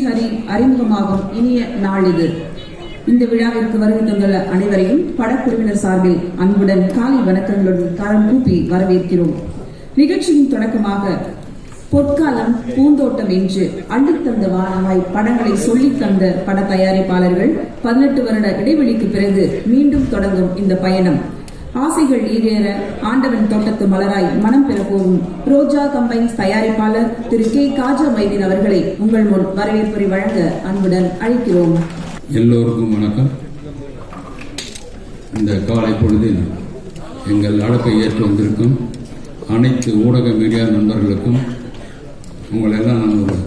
ஸ்ரீஹரி அறிமுகமாகும் இனிய நாள் இது. இந்த விழாவிற்கு வருகை தந்துள்ள அனைவரையும் படக்குழுவினர் சார்பில் அன்புடன் காலை வணக்கங்களுடன் கரம் கூப்பி வரவேற்கிறோம். நிகழ்ச்சியின் தொடக்கமாக பொற்காலம் பூந்தோட்டம் என்று அள்ளித்தந்த வானமாய் படங்களை சொல்லித் தந்த பட தயாரிப்பாளர்கள் 18 வருட இடைவெளிக்கு பிறகு மீண்டும் தொடங்கும் இந்த பயணம் ஆசைகள் ஈடேற ஆண்டவன் தோட்டத்து மலராய் மனம் பெற போகும் ரோஜா கம்பைன்ஸ் தயாரிப்பாளர் திரு கே காஜா மைதீன் அவர்களை உங்கள் முன் வரவேற்புரை வழங்க அன்புடன் அழைக்கிறோம். எல்லோருக்கும் வணக்கம். இந்த காலை பொழுதில் எங்கள் அழைப்பை ஏற்று வந்திருக்கும் அனைத்து ஊடக மீடியா நண்பர்களுக்கும் உங்களெல்லாம் நான் ஒரு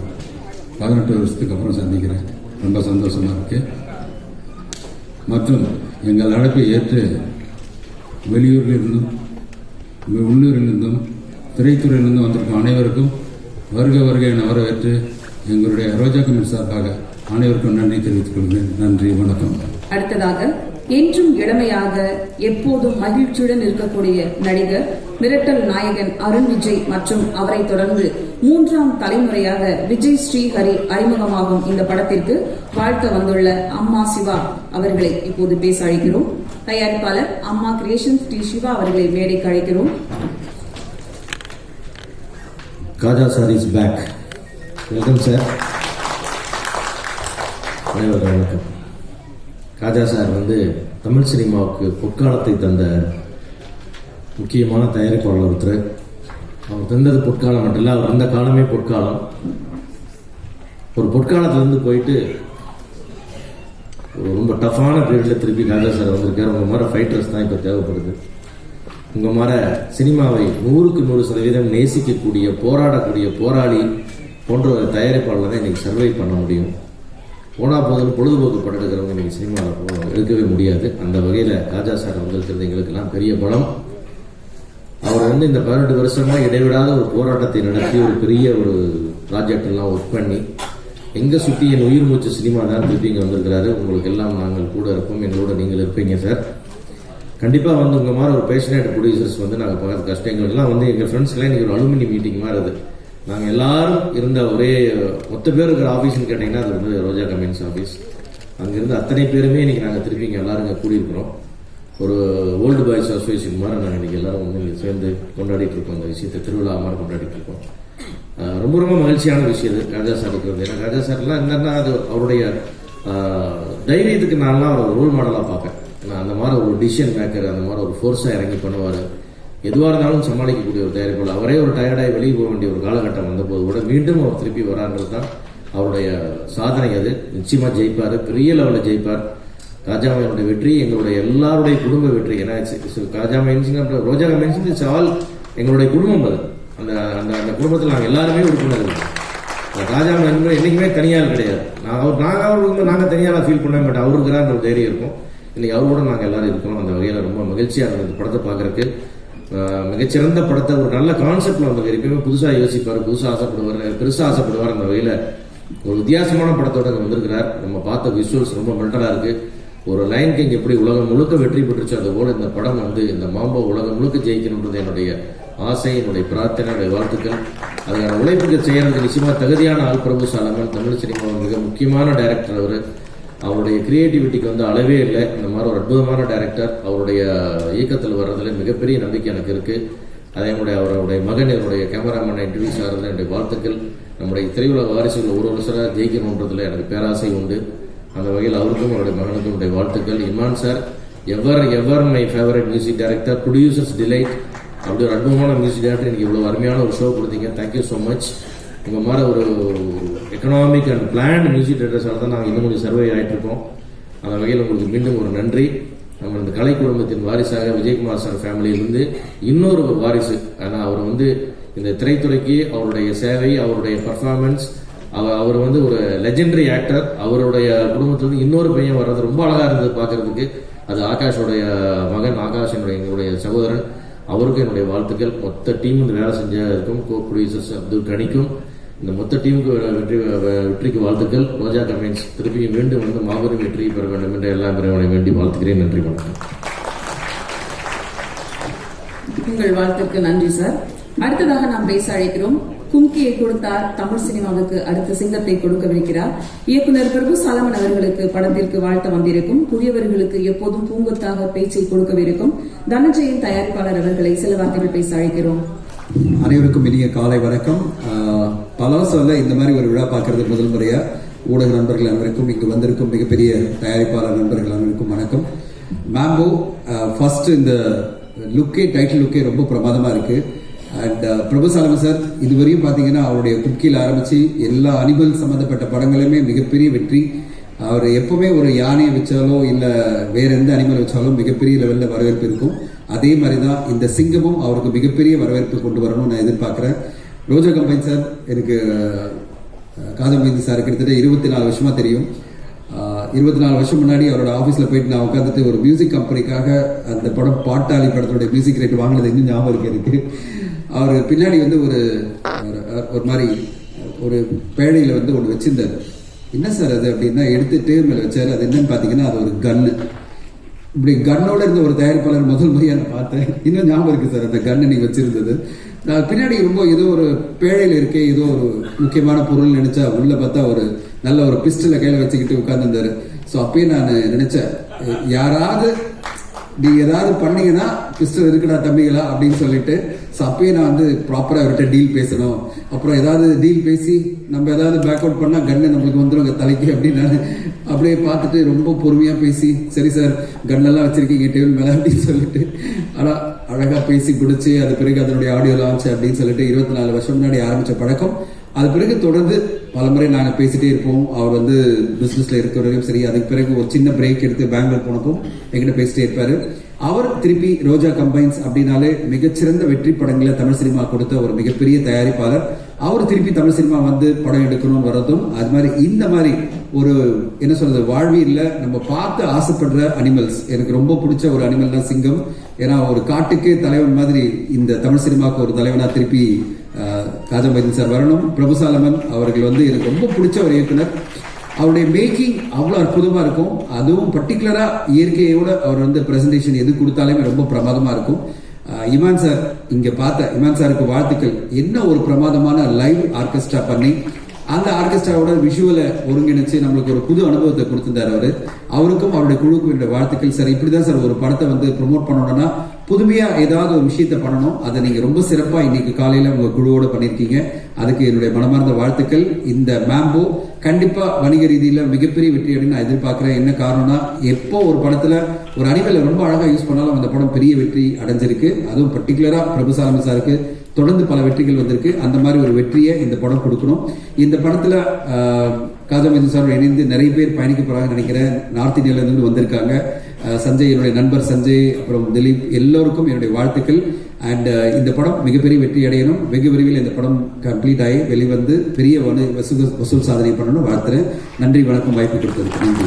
18 வருஷத்துக்கு அப்புறம் சந்திக்கிறேன். ரொம்ப சந்தோஷமாக இருக்கு. மற்றும் எங்கள் அழைப்பை ஏற்று வெளியூரிலிருந்தும் உள்ளூரிலிருந்தும் திரைத்துறையிலிருந்தும் வந்திருக்கும் அனைவருக்கும் வருக வருகை என வரவேற்று எங்களுடைய ரோஜா கம்பெனி சார்பாக அனைவருக்கும் நன்றி தெரிவித்துக் கொள்கிறேன். நன்றி, வணக்கம். அடுத்ததாக என்றும் இளமையாக எப்போதும் மகிழ்ச்சியுடன் இருக்கக்கூடிய நடிகர் மிரட்டல் நாயகன் அருண் விஜய் மற்றும் அவரை தொடர்ந்து 3ஆம் தலைமுறையாக விஜய் ஸ்ரீஹரி அறிமுகமாகும் இந்த படத்திற்கு வாழ்த்த வந்துள்ள அம்மா சிவா அவர்களை இப்போது பேச அழைக்கிறோம். தயாரிப்பாளர் அம்மா கிரியேஷன்ஸ் டி சிவா அவர்களை மேடைக்கு அழைக்கிறோம். Khaja sir is back. Welcome sir. அனைவருக்கும் வணக்கம். காஜா சார் தமிழ் சினிமாவுக்கு பொற்காலத்தை தந்த முக்கியமான தயாரிப்பாளர் ஒருத்தர். அவர் தந்தது பொற்காலம் மட்டும் இல்லை, அவர் அந்த காலமே பொற்காலம். ஒரு பொற்காலத்திலேருந்து போயிட்டு ஒரு ரொம்ப டஃப்பான பீரியடில் திருப்பி காஜா சார் வந்திருக்கார். உங்கள் மாதிரி ஃபைட்டர்ஸ் தான் இப்போ தேவைப்படுது. உங்கள் மாதிரி சினிமாவை 100க்கு 100% நேசிக்கக்கூடிய போராடக்கூடிய போராளி போன்ற ஒரு தயாரிப்பாளர் தான் இன்றைக்கி சர்வை பண்ண முடியும். போனா போதும் பொழுதுபோக்கு படம் எடுக்கிறவங்க இன்றைக்கி சினிமாவில் எடுக்கவே முடியாது. அந்த வகையில் காஜா சார் வந்திருக்கிறது எங்களுக்கெல்லாம் பெரிய பலம். அவர் இந்த 18 வருஷமாக இடைவிடாத ஒரு போராட்டத்தை நடத்தி ஒரு பெரிய ஒரு ப்ராஜெக்ட் எல்லாம் ஒர்க் பண்ணி எங்கே சுற்றி என் உயிர் மூச்சு சினிமா தான் திருப்பி இங்கே வந்திருக்கிறாரு. உங்களுக்கு எல்லாம் நாங்கள் கூட இருப்போம், எங்களோட நீங்கள் இருப்பீங்க சார். கண்டிப்பாக உங்கள் மாதிரி ஒரு பேஷனேட் ப்ரொடியூசர்ஸ் நாங்கள் பார்க்குற கஷ்டம் எங்களுக்கெல்லாம் எங்கள் ஃப்ரெண்ட்ஸ்லாம் இன்றைக்கி ஒரு அலுமினி மீட்டிங் மாதிரி அது. நாங்கள் எல்லாரும் இருந்த ஒரே மொத்த பேர் இருக்கிற ஆஃபீஸ்ன்னு கேட்டிங்கன்னா அது ரோஜா கம்பெனிஸ் ஆஃபீஸ். அங்கேருந்து அத்தனை பேருமே இன்றைக்கி நாங்கள் திருப்பி இங்கே எல்லாரும் இங்கே கூடியிருக்கிறோம். ஒரு ஓல்டு பாய்ஸ் அசோசியேஷன் மாதிரி நாங்கள் இன்றைக்கி எல்லாரும் சேர்ந்து கொண்டாடிட்டு இருக்கோம். அந்த விஷயத்தை திருவிழா மாதிரி கொண்டாடிட்டு இருக்கோம். ரொம்ப ரொம்ப மகிழ்ச்சியான விஷயம் இது காஜா சார் இருக்கிறது. ஏன்னா காஜா சார்லாம் என்னன்னா அது அவருடைய தைரியத்துக்கு நான்லாம் ஒரு ரோல் மாடலாக பார்ப்பேன். ஏன்னா அந்த மாதிரி ஒரு டிசிஷன் மேக்கர், அந்த மாதிரி ஒரு ஃபோர்ஸாக இறங்கி பண்ணுவார். எதுவாக இருந்தாலும் சமாளிக்கக்கூடிய ஒரு தயாரிப்பாளர். அவரே ஒரு டயர்டாகி வெளியே போக வேண்டிய ஒரு காலகட்டம் வந்தபோது கூட மீண்டும் அவர் திருப்பி வரான்றது தான் அவருடைய சாதனை. அது நிச்சயமாக ஜெயிப்பார், பெரிய லெவலில் ஜெயிப்பார். காஜாமையனுடைய வெற்றி எங்களுடைய எல்லாருடைய குடும்ப வெற்றி. ஏன்னா காஜாமைன்ஸ் ரோஜா கம்பெனிஸ் இட்ஸ் ஆல் எங்களுடைய குடும்பம். அது அந்த அந்த அந்த குடும்பத்தில் நாங்கள் எல்லாருமே உறுப்பினர்கள். காஜாமை என்பது என்றைக்குமே தனியால் கிடையாது. நாங்கள் தனியாக ஃபீல் பண்ணேன். பட் அவருக்குறான்ற ஒரு தைரியம் இருக்கும். இன்னைக்கு அவர் கூட நாங்கள் எல்லாரும் இருக்கோம். அந்த வகையில் ரொம்ப மகிழ்ச்சியாக இருந்தது படத்தை பார்க்கறதுக்கு. மிகச்சிறந்த படத்தை ஒரு நல்ல கான்செப்ட்ல எப்பயுமே புதுசாக யோசிப்பார், புதுசாக ஆசைப்படுவார், பெருசாக ஆசைப்படுவார். அந்த வகையில் ஒரு வித்தியாசமான படத்தோட வந்திருக்கிறார். நம்ம பார்த்த விஷுவல்ஸ் ரொம்ப மென்டலாக இருக்கு. ஒரு லைன் கிங் எப்படி உலகம் முழுக்க வெற்றி பெற்றுச்சு, அது போல இந்த படம் இந்த மாம்போ உலகம் முழுக்க ஜெயிக்கணுன்றது என்னுடைய ஆசை, என்னுடைய பிரார்த்தனை, என்னுடைய வாழ்த்துக்கள். அதுக்கான உழைப்புக்கு செய்யறதுக்கு நிச்சயமாக தகுதியான ஆள் பிரபு சாலமன். தமிழ் சினிமாவின் மிக முக்கியமான டைரக்டர் அவர். அவருடைய கிரியேட்டிவிட்டிக்கு அளவே இல்லை. இந்த மாதிரி ஒரு அற்புதமான டைரக்டர். அவருடைய இயக்கத்தில் வர்றதுல மிகப்பெரிய நம்பிக்கை எனக்கு இருக்கு. அதே மாதிரி அவருடைய மகன் என்னுடைய கேமராமேன் இன்டர்வியூஸ் ஆகிறதுல என்னுடைய வாழ்த்துக்கள். நம்முடைய திரையுலக வாரிசுகள் ஒரு வருஷம் ஜெயிக்கணுன்றதுல எனக்கு பேராசை உண்டு. அந்த வகையில் அவருக்கும் அவருடைய மகனுக்கும் என்னுடைய வாழ்த்துக்கள். Imman sir ever my favourite music director, producers delight. அப்படி ஒரு அற்புதமான மியூசிக் டைரக்டர். எனக்கு இவ்வளோ அருமையான ஒரு ஷோ கொடுத்தீங்க. Thank you so much. உங்கள் மாதிரி ஒரு எக்கனாமிக் அண்ட் பிளான்ட் மியூசிக் டைரக்டர்ஸால் தான் நாங்கள் இன்னும் கொஞ்சம் சர்வே ஆகிட்டு இருக்கோம். அந்த வகையில் உங்களுக்கு மீண்டும் ஒரு நன்றி. நம்ம இந்த கலை குடும்பத்தின் வாரிசாக விஜயகுமார் சார் ஃபேமிலியிலிருந்து இன்னொரு வாரிசு. ஆனால் அவர் இந்த திரைத்துறைக்கு அவருடைய சேவை, அவருடைய பர்ஃபார்மன்ஸ், அவர் ஒரு லெஜெண்டரி ஆக்டர். அவருடைய குடும்பத்திலிருந்து இன்னொரு பையன் வர்றது ரொம்ப அழகாக இருந்தது பார்க்கறதுக்கு. அது ஆகாஷோடைய மகன், ஆகாஷ் எங்களுடைய சகோதரன். அவருக்கும் என்னுடைய வாழ்த்துக்கள். மொத்த டீம் வேலை செஞ்சதுக்கும் கோ ப்ரொடியூசர்ஸ் அப்துல் கனிக்கும் இந்த மொத்த டீமுக்கு வெற்றிக்கு வாழ்த்துக்கள். ரோஜா கம்பெனிஸ் திருப்பி மீண்டும் மாபெரும் வெற்றி பெற வேண்டும் என்று எல்லா பிரிவினை வேண்டி வாழ்த்துக்கிறேன். நன்றி, வணக்கம். உங்கள் வாழ்த்துக்கு நன்றி சார். அடுத்ததாக நாம் பேச அழைக்கிறோம் கும்கியை கொடுத்தார். தமிழ் சினிமாவுக்கு அடுத்த சிங்கத்தை கொடுக்கவிருக்கிறார். இயக்குனர் பிரபு சாலமன் அவர்களுக்கு படத்திற்கு வாழ்த்த வந்திருக்கும். புதியவர்களுக்கு எப்போதும் பூங்கொத்தாக பேச்சை கொடுக்கவிருக்கும் தனஞ்சயின் தயாரிப்பாளர் அவர்களை சில வார்த்தைகள் பேச அழைக்கிறோம். அனைவருக்கும் இனிய காலை வணக்கம். பல சொல்ல இந்த மாதிரி ஒரு விழா பார்க்கறது முதல் முறையா. ஊடக நண்பர்கள் அனைவருக்கும், இங்கு வந்திருக்கும் மிகப்பெரிய தயாரிப்பாளர் நண்பர்கள் அனைவருக்கும் வணக்கம். மேம்போ ஃபர்ஸ்ட் இந்த டைட்டில் லுக்கே ரொம்ப பிரமாதமா இருக்கு. அண்ட் பிரபு சாலமன் சார் இதுவரையும் பாத்தீங்கன்னா அவருடைய கும்கியில் ஆரம்பிச்சு எல்லா அனிமல் சம்பந்தப்பட்ட படங்களுமே மிகப்பெரிய வெற்றி. அவர் எப்பவுமே ஒரு யானையை வச்சாலோ இல்ல வேற எந்த அனிமல் வச்சாலும் மிகப்பெரிய லெவல்ல வரவேற்பு இருக்கும். அதே மாதிரிதான் இந்த சிங்கமும் அவருக்கு மிகப்பெரிய வரவேற்பு கொண்டு வரணும்னு நான் எதிர்பார்க்கிறேன். ரோஜா கம்பைன் சார் எனக்கு காதம்பேந்தி சார் கிட்டத்தட்ட 24 வருஷமா தெரியும். 24 வருஷம் முன்னாடி அவரோட ஆஃபீஸில் போயிட்டு நான் உட்காந்துட்டு ஒரு மியூசிக் கம்பெனிக்காக அந்த படம் பாட்டாளி படத்தோட மியூசிக் ரேட் வாங்கினது இன்னும் ஞாபகம் இருக்கு எனக்கு. அவர் பின்னாடி வந்து ஒரு மாதிரி ஒரு பேழையில வந்து ஒன்று வச்சிருந்தாரு. என்ன சார் அது அப்படின்னா எடுத்துட்டு மேலே வச்சாரு. அது என்னன்னு பார்த்தீங்கன்னா அது ஒரு கன்னு. இப்படி கன்னோட இருந்த ஒரு தயாரிப்பாளர் முதல் முறையாக நான் பார்த்தேன். இன்னும் ஞாபகம் இருக்கு சார் அந்த கன்னு நீங்க வச்சிருந்தது. நான் பின்னாடி ரொம்ப ஏதோ ஒரு பேழையில இருக்கே, ஏதோ ஒரு முக்கியமான பொருள் நினைச்சா உள்ள பார்த்தா ஒரு நல்ல ஒரு பிஸ்டலை கையில வச்சுக்கிட்டு உட்கார்ந்துருந்தாரு. ஸோ அப்பயே நான் நினைச்சேன், யாராவது நீங்க ஏதாவது பண்ணீங்கன்னா பிஸ்டல் இருக்குடா தம்பிகளா அப்படின்னு சொல்லிட்டு. ஸோ அப்பயே நான் வந்து ப்ராப்பரா அவர்கிட்ட டீல் பேசணும். அப்புறம் ஏதாவது டீல் பேசி நம்ம ஏதாவது பேக் அவுட் பண்ணா கன்னு நம்மளுக்கு வந்துடும் தலைக்கு அப்படின்னு நான் அப்படியே பார்த்துட்டு ரொம்ப பொறுமையா பேசி, சரி சார் கன்னெல்லாம் வச்சிருக்கீங்க டேபிள் மேல அப்படின்னு சொல்லிட்டு ஆனா அழகா பேசி பிடிச்சி அது பிறகு அதனுடைய ஆடியோ லான்ச் அப்படின்னு சொல்லிட்டு 24 வருஷம் முன்னாடி ஆரம்பிச்ச பழக்கம். அது பிறகு தொடர்ந்து பல முறை நாங்கள் பேசிட்டே இருப்போம். அவர் வந்து பிசினஸ்ல இருக்கிறவரையும் சரி, அதுக்கு பிறகு ஒரு சின்ன பிரேக் எடுத்து பெங்களூர் போனப்போ எங்கிட்ட பேசிட்டே இருப்பாரு. அவர் திருப்பி ரோஜா கம்பைன்ஸ் அப்படின்னாலே மிகச்சிறந்த வெற்றி படங்களை தமிழ் சினிமா கொடுத்த ஒரு மிகப்பெரிய தயாரிப்பாளர். அவர் திருப்பி தமிழ் சினிமா வந்து படம் எடுக்கணும்னு வரதும், அது மாதிரி இந்த மாதிரி ஒரு என்ன சொல்றது வாழ்வியல்ல நம்ம பார்த்து ஆசைப்படுற அனிமல்ஸ். எனக்கு ரொம்ப பிடிச்ச ஒரு அனிமல் தான் சிங்கம். ஏன்னா ஒரு காட்டுக்கே தலைவன் மாதிரி இந்த தமிழ் சினிமாவுக்கு ஒரு தலைவனா திருப்பி காதம்பேந்தி சார் வரணும். பிரபு சாலமன் அவர்கள் வந்து எனக்கு ரொம்ப பிடிச்ச ஒரு இயக்குனர். அவருடைய மேக்கிங் அவ்வளோ அற்புதமா இருக்கும். அதுவும் பர்டிகுலரா இயற்கையோட அவர் வந்து பிரசன்டேஷன் எது கொடுத்தாலுமே ரொம்ப பிரமாதமா இருக்கும். இமான் சார், இங்க பார்த்த இமான் சாருக்கு வாழ்த்துக்கள். என்ன ஒரு பிரமாதமான லைவ் ஆர்கெஸ்ட்ரா பண்ணி அந்த ஆர்கெஸ்ட்ராவோட விஷுவலை ஒருங்கிணைச்சு நம்மளுக்கு ஒரு புது அனுபவத்தை கொடுத்திருந்தாரு. அவருக்கும் அவருடைய குழுவுக்கும் என்னுடைய வாழ்த்துக்கள் சார். இப்படிதான் சார் ஒரு படத்தை வந்து ப்ரொமோட் பண்ணணும்னா புதுமையா ஏதாவது ஒரு விஷயத்த பண்ணணும். அதை நீங்க ரொம்ப சிறப்பா இன்னைக்கு காலையில உங்க குழுவோட பண்ணிருக்கீங்க. அதுக்கு என்னுடைய மனமார்ந்த வாழ்த்துக்கள். இந்த மேம்போ கண்டிப்பா வணிக ரீதியில மிகப்பெரிய வெற்றி அப்படின்னு நான் எதிர்பார்க்கிறேன். என்ன காரணம்னா, எப்போ ஒரு படத்துல ஒரு அனிமலை ரொம்ப அழகா யூஸ் பண்ணாலும் அந்த படம் பெரிய வெற்றி அடைஞ்சிருக்கு. அதுவும் பர்டிகுலரா பிரபு சாலமன் சாருக்கு தொடர்ந்து பல வெற்றிகள் வந்திருக்கு. அந்த மாதிரி ஒரு வெற்றியை இந்த படம் கொடுக்கணும். இந்த படத்துல காதம்பேந்தி சார் இணைந்து நிறைய பேர் பயணிக்க போறாங்க நினைக்கிறேன். நார்த் இந்தியால இருந்து வந்திருக்காங்க. சஞ்சய், என்னுடைய நண்பர் சஞ்சய், அப்புறம் திலீப், எல்லோருக்கும் என்னுடைய வாழ்த்துக்கள். அண்ட் இந்த படம் மிகப்பெரிய வெற்றி அடையணும். வெகு விரைவில் இந்த படம் கம்ப்ளீட் ஆகி வெளிவந்து பெரிய வசூல் சாதனை பண்ணணும் வாழ்த்துறேன். நன்றி, வணக்கம். வாய்ப்பு கொடுத்ததுக்கு நன்றி.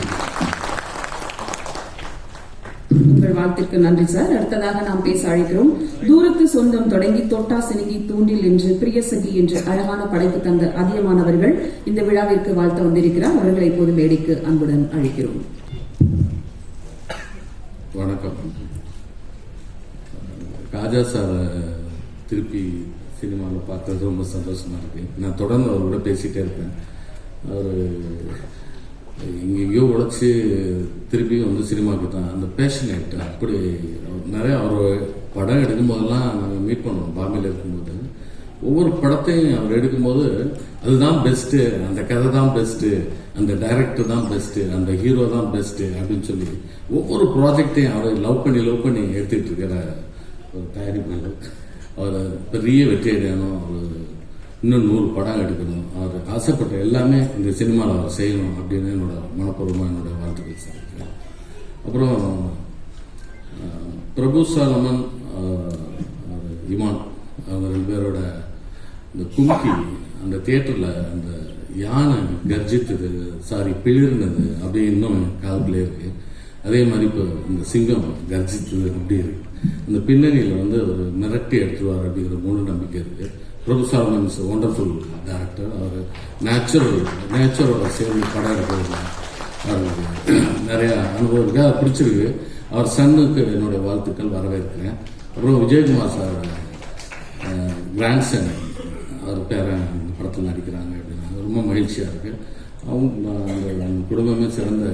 உங்கள் வாழ்த்திற்கு நன்றி சார். அடுத்ததாக நாம் பேச அழைக்கிறோம். தூரத்து சொந்தம் தொடங்கி தொட்டா சினிகி தூண்டில் என்று பிரியசகி என்று அழகான படைப்பு தந்த அதிகமானவர்கள் இந்த விழாவிற்கு வாழ்த்த வந்திருக்கிறார். அவர்களை இப்போது மேடைக்கு அன்புடன் அழைக்கிறோம். வணக்கம். ராஜா சார் திருப்பி சினிமாவில் பார்த்தது ரொம்ப சந்தோஷமா இருக்கு. நான் தொடர்ந்து அவரோட பேசிட்டே இருப்பேன். அவர் எங்கெங்கயோ உழைச்சி திருப்பி வந்து சினிமாவுக்கு தான் அந்த பேஷனேட். அப்படி நிறைய அவர் படம் எடுக்கும் போதெல்லாம் நாங்கள் மீட் பண்ணுவோம். பாம்பேல இருக்கும்போது ஒவ்வொரு படத்தையும் அவர் எடுக்கும்போது அதுதான் பெஸ்ட்டு, அந்த கதை தான் பெஸ்ட்டு, அந்த டைரக்டர் தான் பெஸ்ட்டு, அந்த ஹீரோ தான் பெஸ்ட்டு அப்படின்னு சொல்லி ஒவ்வொரு ப்ராஜெக்டையும் அவர் லவ் பண்ணி எடுத்துக்கிட்டு இருக்கிற ஒரு தயாரிப்பாளர். அவர் பெரிய வெற்றி அடையணும். அவர் இன்னும் 100 படம் எடுக்கணும். அவர் ஆசைப்பட்ட எல்லாமே இந்த சினிமாவில் அவர் செய்யணும் அப்படின்னு என்னோட மனப்பூர்வமாக என்னோட வாழ்த்துக்கள் சார். அப்புறம் பிரபு சாலமன், இமான், அவங்க 2 பேரோட இந்த கும்கி அந்த தியேட்டரில் அந்த யானை கர்ஜித்தது, பிளிர்னது அப்படி இன்னும் காதுக்குள்ளே இருக்கு. அதே மாதிரி இப்போ இந்த சிங்கம் கர்ஜித்தது அப்படி இருக்கு. அந்த பின்னணியில் வந்து ஒரு மிரட்டி எடுத்துருவார் அப்படிங்கிற முழு நம்பிக்கை இருக்கு. பிரபு சாலமன் இஸ் ஒண்டர்ஃபுல் டைரக்டர். அவர் நேச்சரோட சேர்ந்து படம் எடுக்கிறது அவருக்கு நிறைய அனுபவம் இருக்கு. அதை பிடிச்சிருக்கு. அவர் சன்னுக்கு என்னுடைய வாழ்த்துக்கள் வரவேற்கிறேன். அப்புறம் விஜயகுமார் சார் கிராண்ட்சன், அவர் பேரன் அந்த படத்தில் நடிக்கிறாங்க அப்படின்னா ரொம்ப மகிழ்ச்சியாக இருக்குது. அவங்க அந்த குடும்பமே சிறந்த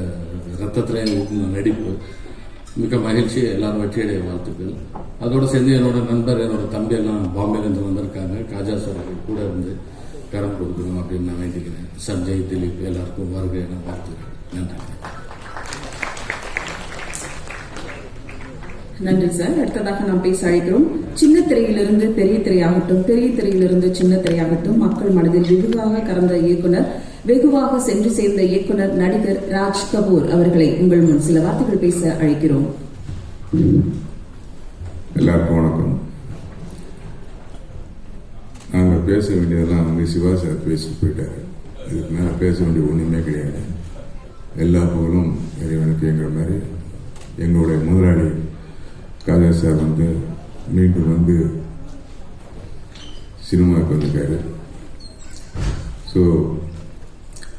ரத்தத்திலே ஊற்றின நடிப்பு, மிக மகிழ்ச்சி. எல்லாரும் வெற்றியடைய வாழ்த்துக்கள். அதோடு சேர்ந்து என்னோட நண்பர், என்னோட தம்பி எல்லாம் பாம்பேலேருந்து வந்திருக்காங்க. காஜா சார் கூட இருந்து கரம் கொடுக்கணும் அப்படின்னு நான் வேண்டிக்கிறேன். சஞ்சய், திலீப் எல்லாருக்கும் வருகை என வாழ்த்துக்கிறேன். நன்றி. நன்றி சார். அடுத்ததாக நாம் பேச அழைக்கிறோம். சின்ன திரையிலிருந்து பெரிய திரையாகட்டும், பெரிய திரையிலிருந்து சின்ன திரையாகட்டும், மக்கள் மனதில் வெகுவாக கறந்த இயக்குனர், வெகுவாக சென்று சேர்ந்த இயக்குனர் நடிகர் ராஜ் கபூர் அவர்களை உங்கள் முன் சில வார்த்தைகள் பேச அழைக்கிறோம். எல்லாருக்கும் வணக்கம். நாங்கள் பேச வேண்டியதெல்லாம் சிவா சார் பேசிட்டு போயிட்டாரு. இதுக்கு மேலே பேச வேண்டிய ஒன்றுமே கிடையாது. எல்லா புகழும் இறைவனுக்குங்கிற மாதிரி எங்களுடைய முதலாளி காஜா சார் மீண்டும் சினிமாவுக்கு வந்திருக்காரு. ஸோ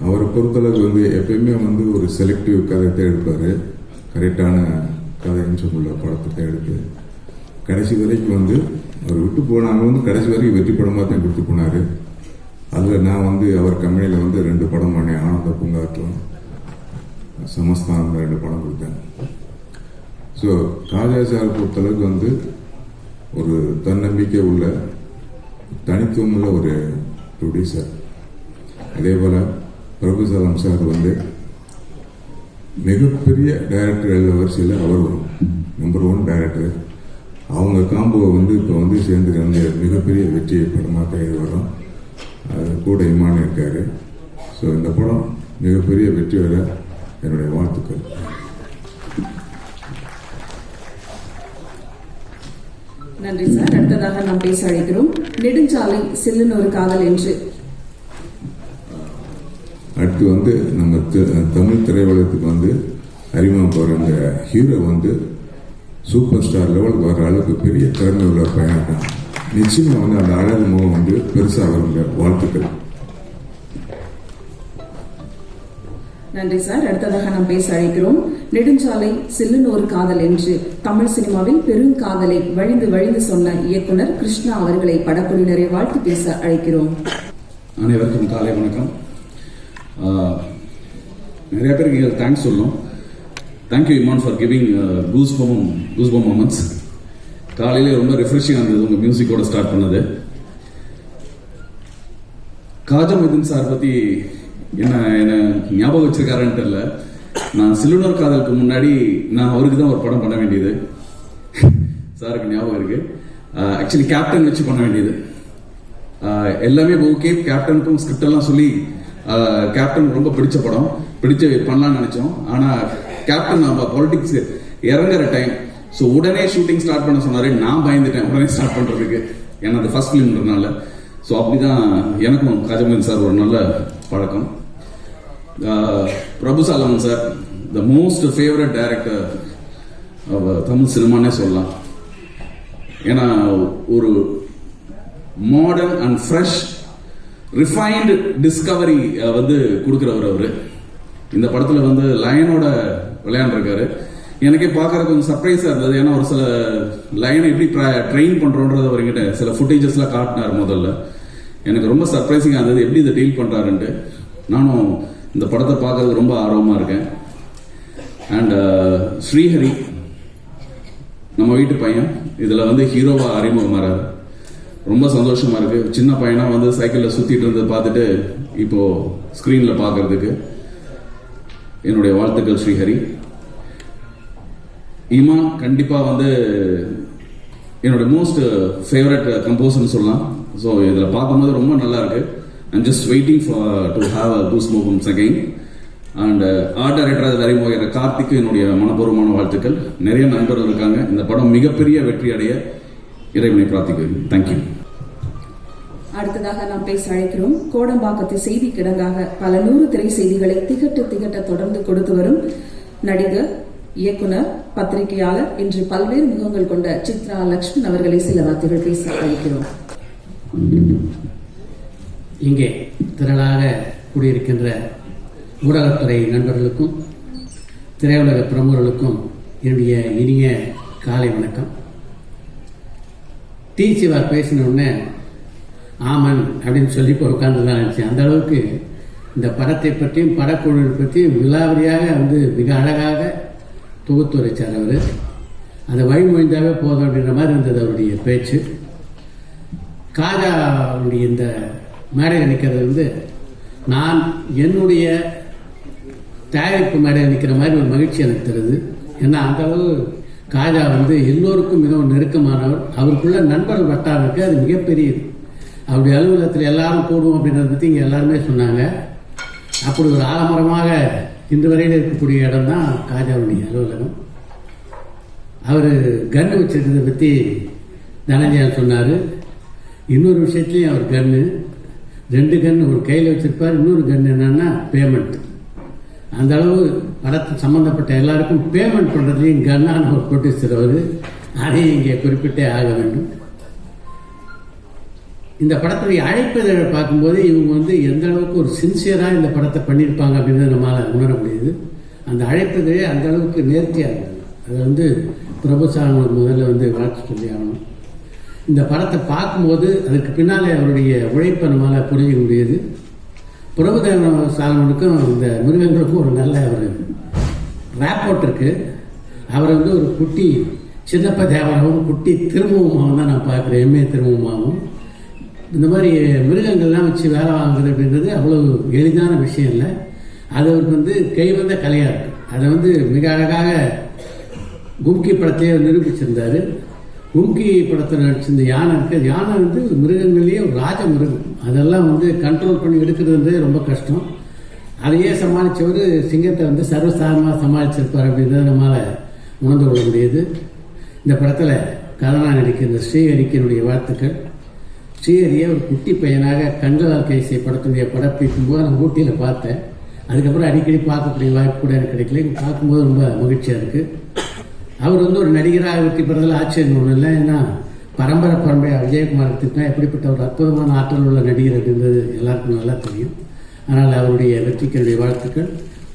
அவரை பொறுத்தளவுக்கு எப்பயுமே ஒரு செலக்டிவ் கதைத்தை எடுப்பார். கரெக்டான கதைன்னு உள்ள படத்தை எடுத்து கடைசி வரைக்கும் அவர் விட்டு போனாங்க கடைசி வரைக்கும் வெற்றி படமாக தான் கொடுத்து போனார். அதில் நான் அவர் கம்பெனியில் 2 படம் பண்ணேன். ஆனந்த பூங்காற்றம், சமஸ்தான் 2 படம் கொடுத்தேன். ஸோ காஜா சார் பொறுத்தளவுக்கு ஒரு தன்னம்பிக்கை உள்ள, தனித்துவம் உள்ள ஒரு ப்ரொடியூசர். அதே போல் பிரபுசலம் சார் மிகப்பெரிய டைரக்டர்கள் வரிசையில் அவர் நம்பர் 1 டைரக்டர். அவங்க காம்போவை இப்போ சேர்ந்து மிகப்பெரிய வெற்றி படமாக தான் வரும். அது கூட இமான் இருக்காரு. ஸோ இந்த படம் மிகப்பெரிய வெற்றி வர என்னுடைய வாழ்த்துக்கள். நன்றி சார். அடுத்ததாக நாம் பேச அழைக்கிறோம். நெடுஞ்சாலை செல்லுன்னு ஒரு காதல் என்று. அடுத்து நம்ம தமிழ் திரையுலகத்துக்கு அறிமுகம் போகிற இந்த ஹீரோ சூப்பர் ஸ்டார் லெவலுக்கு வர அளவுக்கு பெரிய திறமை உள்ள பையன் தான். நிச்சயமா அந்த அழகு முகம் பெருசாக வருங்க. வாழ்த்துக்கள். நன்றி சார். அடுத்ததாக நாம் பேச அழைக்கிறோம். நெடுஞ்சாலை செல்லுன்னு ஒரு காதல் என்று தமிழ் சினிமாவில் பெரும் காதலை வழிந்து வழிந்து சொன்ன இயக்குனர் கிருஷ்ணா அவர்களை படக்குழுவினரை வாழ்த்து பேச அழைக்கிறோம். அனைவருக்கும் காலை வணக்கம். நிறைய பேருக்கு தேங்க்ஸ் சொல்லணும். Thank you Imman for giving goosebump moments. காலையிலே ரொம்ப ரிஃப்ரெஷிங் இருந்தது உங்கள் மியூசிக்கோட ஸ்டார்ட் பண்ணது. காஜமுதீன் சார் பற்றி என்ன ஞாபகம் வச்சிருக்காருன்னு தெரியல. நான் சில்லுனர் காதலுக்கு முன்னாடி நான் அவருக்கு தான் ஒரு படம் பண்ண வேண்டியது. சாருக்கு ஞாபகம் இருக்கு. ஆக்சுவலி கேப்டன் வச்சு பண்ண வேண்டியது. எல்லாமே ஓகே. கேப்டனுக்கும் ஸ்கிரிப்ட் எல்லாம் சொல்லி கேப்டன் ரொம்ப பிடிச்ச படம், பிடிச்சு பண்ணலாம்னு நினைச்சோம். ஆனால் கேப்டன் நம்ம பாலிடிக்ஸ் இறங்குற டைம். ஸோ உடனே ஷூட்டிங் ஸ்டார்ட் பண்ண சொன்னாரு. நான் பயந்துட்டேன் உடனே ஸ்டார்ட் பண்றதுக்கு, ஏன்னா அது ஃபர்ஸ்ட் ஃபிலிம்ன்றதுனால. ஸோ அப்படிதான் எனக்கும் காஜமுதீன் சார் ஒரு நல்ல பழக்கம். Prabhu Solomon sir the most favourite director Tamil சினிமானே சொல்லலாம். ஏன்னா ஒரு modern and fresh refined discovery கொடுக்குறவர் அவரு. இந்த படத்துல லயனோட விளையாண்டுருக்காரு. எனக்கே பார்க்கறது கொஞ்சம் சர்ப்ரைஸா இருந்தது. ஏன்னா ஒரு சில லைனை எப்படி ட்ரெயின் பண்றோன்றது அவர்கிட்ட சில ஃபுட்டேஜஸ்லாம் காட்டினார் முதல்ல. எனக்கு ரொம்ப சர்ப்ரைசிங்கா இருந்தது எப்படி இதை டீல் பண்றாருன்ட்டு. நானும் இந்த படத்தை பார்க்கறது ரொம்ப ஆர்வமா இருக்கேன். அண்ட் ஸ்ரீஹரி நம்ம வீட்டு பையன் இதுல ஹீரோவா அறிமுகமாறாரு. ரொம்ப சந்தோஷமா இருக்கு. சின்ன பையனா சைக்கிள்ல சுத்திட்டு இருந்தது பார்த்துட்டு இப்போ ஸ்கிரீன்ல பார்க்கறதுக்கு என்னுடைய வாழ்த்துக்கள் ஸ்ரீஹரி. இமான் கண்டிப்பா என்னோட மோஸ்ட் ஃபேவரட் கம்போசர்னு சொல்லலாம். ஸோ இதில் பார்க்கும்போது ரொம்ப நல்லா இருக்கு. I'm just waiting to have those moments again. And art director அறிமுக கார்த்திக்கு என்னுடைய மனப்பூர்வமான வாழ்த்துக்கள். நிறைய நண்பர்கள் இருக்காங்க. இந்த படம் மிகப்பெரிய வெற்றி அடைய இறைவனை பிரார்த்திக்கிறேன். தேங்க்யூ. அடுத்ததாக நாம் பேச அழைக்கிறோம். கோடம்பாக்கத்து செய்தி கிடங்காக பல 100 திரை செய்திகளை திகட்ட தொடர்ந்து கொடுத்து வரும் நடிகர், இயக்குனர், பத்திரிகையாளர் என்று பல்வேறு முகங்கள் கொண்ட சித்ரா லக்ஷ்மண் அவர்களை சில வார்த்தைகள் பேச அழைக்கிறோம். இங்கே திரளாக கூடியிருக்கின்ற ஊடகத்துறை நண்பர்களுக்கும் திரையுலக பிரமுகர்களுக்கும் என்னுடைய இனிய காலை வணக்கம். டி சிவா பேசின உடனே ஆமன் அப்படின்னு சொல்லி இப்போ உட்கார்ந்து தான் நினச்சேன். அந்த அளவுக்கு இந்த படத்தை பற்றியும் படக்குழு பற்றியும் விலாவரியாக வந்து மிக அழகாக தொகுத்து வச்சார் அவர். அந்த வழிமொழிந்தாவே போதும் அப்படின்ற மாதிரி இருந்தது அவருடைய பேச்சு. காஜாவுடைய இந்த மேடையில் நிற்கிறது வந்து நான் என்னுடைய தயாரிப்பு மேடையில் நிற்கிற மாதிரி ஒரு மகிழ்ச்சி எனக்கு தருது. ஏன்னா அந்த அளவு காஜா வந்து எல்லோருக்கும் மிகவும் நெருக்கமானவர். அவருக்குள்ள நண்பர்கள் வட்டாரம் இருக்கு, அது மிகப்பெரியது. அவருடைய அலுவலகத்தில் எல்லாரும் கூடுவோம் அப்படின்றத பற்றி இங்கே எல்லாருமே சொன்னாங்க. அப்படி ஒரு ஆலமரமாக இன்று வரையில் இருக்கக்கூடிய இடம் தான் காஜாவுடைய அலுவலகம். அவர் கன்று வச்சிருக்கிறத பற்றி தனஞ்சயன் சொன்னார். இன்னொரு விஷயத்துலையும் அவர் கன்று 2 கன்று ஒரு கையில் வச்சிருப்பார். இன்னொரு கன்று என்னன்னா பேமெண்ட். அந்த அளவு படத்துக்கு சம்பந்தப்பட்ட எல்லாருக்கும் பேமெண்ட் பண்ணுறதுலையும் கன்னான ஒரு ப்ரொடியூசர் அவர். அதையும் இங்கே குறிப்பிட்டே ஆக வேண்டும். இந்த படத்துடைய அழைப்பிதழை பார்க்கும்போது இவங்க வந்து எந்த அளவுக்கு ஒரு சின்சியராக இந்த படத்தை பண்ணியிருப்பாங்க அப்படின்றத நம்மளால் உணர முடியுது. அந்த அழைப்பிதழே அந்த அளவுக்கு நேர்த்தியாக இருக்குது. அதை வந்து பிரபுசாமி முதல்ல வந்து வாழ்த்து சொல்லி ஆகணும். இந்த படத்தை பார்க்கும்போது அதுக்கு பின்னாலே அவருடைய உழைப்பை நம்மளால் புரிஞ்சிக்க முடியுது. பிரபுதேவ சாலமனுக்கும் இந்த மிருகங்களுக்கும் ஒரு நல்ல ஒரு ரேப்போர்ட் இருக்கு. அவரை வந்து ஒரு குட்டி சின்னப்ப தேவராகவும் குட்டி திரும்பவுமாகவும் தான் நான் பார்க்குறேன். எம்ஏ திரும்பவுமாகவும் இந்த மாதிரி மிருகங்கள்லாம் வச்சு வேலை வாங்குறது அப்படின்றது அவ்வளவு எளிதான விஷயம் இல்லை. அது அவருக்கு வந்து கைவந்த கலையாக இருக்கு. அதை வந்து மிக அழகாக கும்கி படத்தையே நிரூபிச்சிருந்தாரு. கும்கி படத்தை நடிச்சிருந்த யானை இருக்கு. யானை வந்து மிருகங்கள்லேயே ஒரு ராஜ மிருகம். அதெல்லாம் வந்து கண்ட்ரோல் பண்ணி எடுக்கிறதுன்றதே ரொம்ப கஷ்டம். அதையே சமாளித்தவர் சிங்கத்தை வந்து சர்வசாதாரணமாக சமாளிச்சிருப்பார் அப்படின்றத நம்மளால் உணர்ந்து கொள்ள முடியுது. இந்த படத்தில் கதாநாயகன் நடிக்கிற ஸ்ரீஹரிக்கினுடைய வாழ்த்துக்கள். ஸ்ரீஹரியை ஒரு குட்டி பையனாக கண்களால் கைசை படத்துடைய படப்பிக்கும் போது நான் ஊட்டியில் பார்த்தேன். அதுக்கப்புறம் அடிக்கடி பார்க்கக்கூடிய வாய்ப்பு கூட எனக்கு கிடைக்கல. இங்கே பார்க்கும்போது ரொம்ப மகிழ்ச்சியாக இருக்குது. அவர் வந்து ஒரு நடிகராக வெற்றி பெறதில் ஆச்சரியம் ஒன்றும் இல்லை. ஏன்னா பரம்பரையாக விஜயகுமார் திட்டினா எப்படிப்பட்ட ஒரு அற்புதமான ஆற்றல் உள்ள நடிகர் அப்படின்றது எல்லாருக்கும் நல்லா தெரியும். அதனால் அவருடைய வெற்றிக்கு வாழ்த்துக்கள்.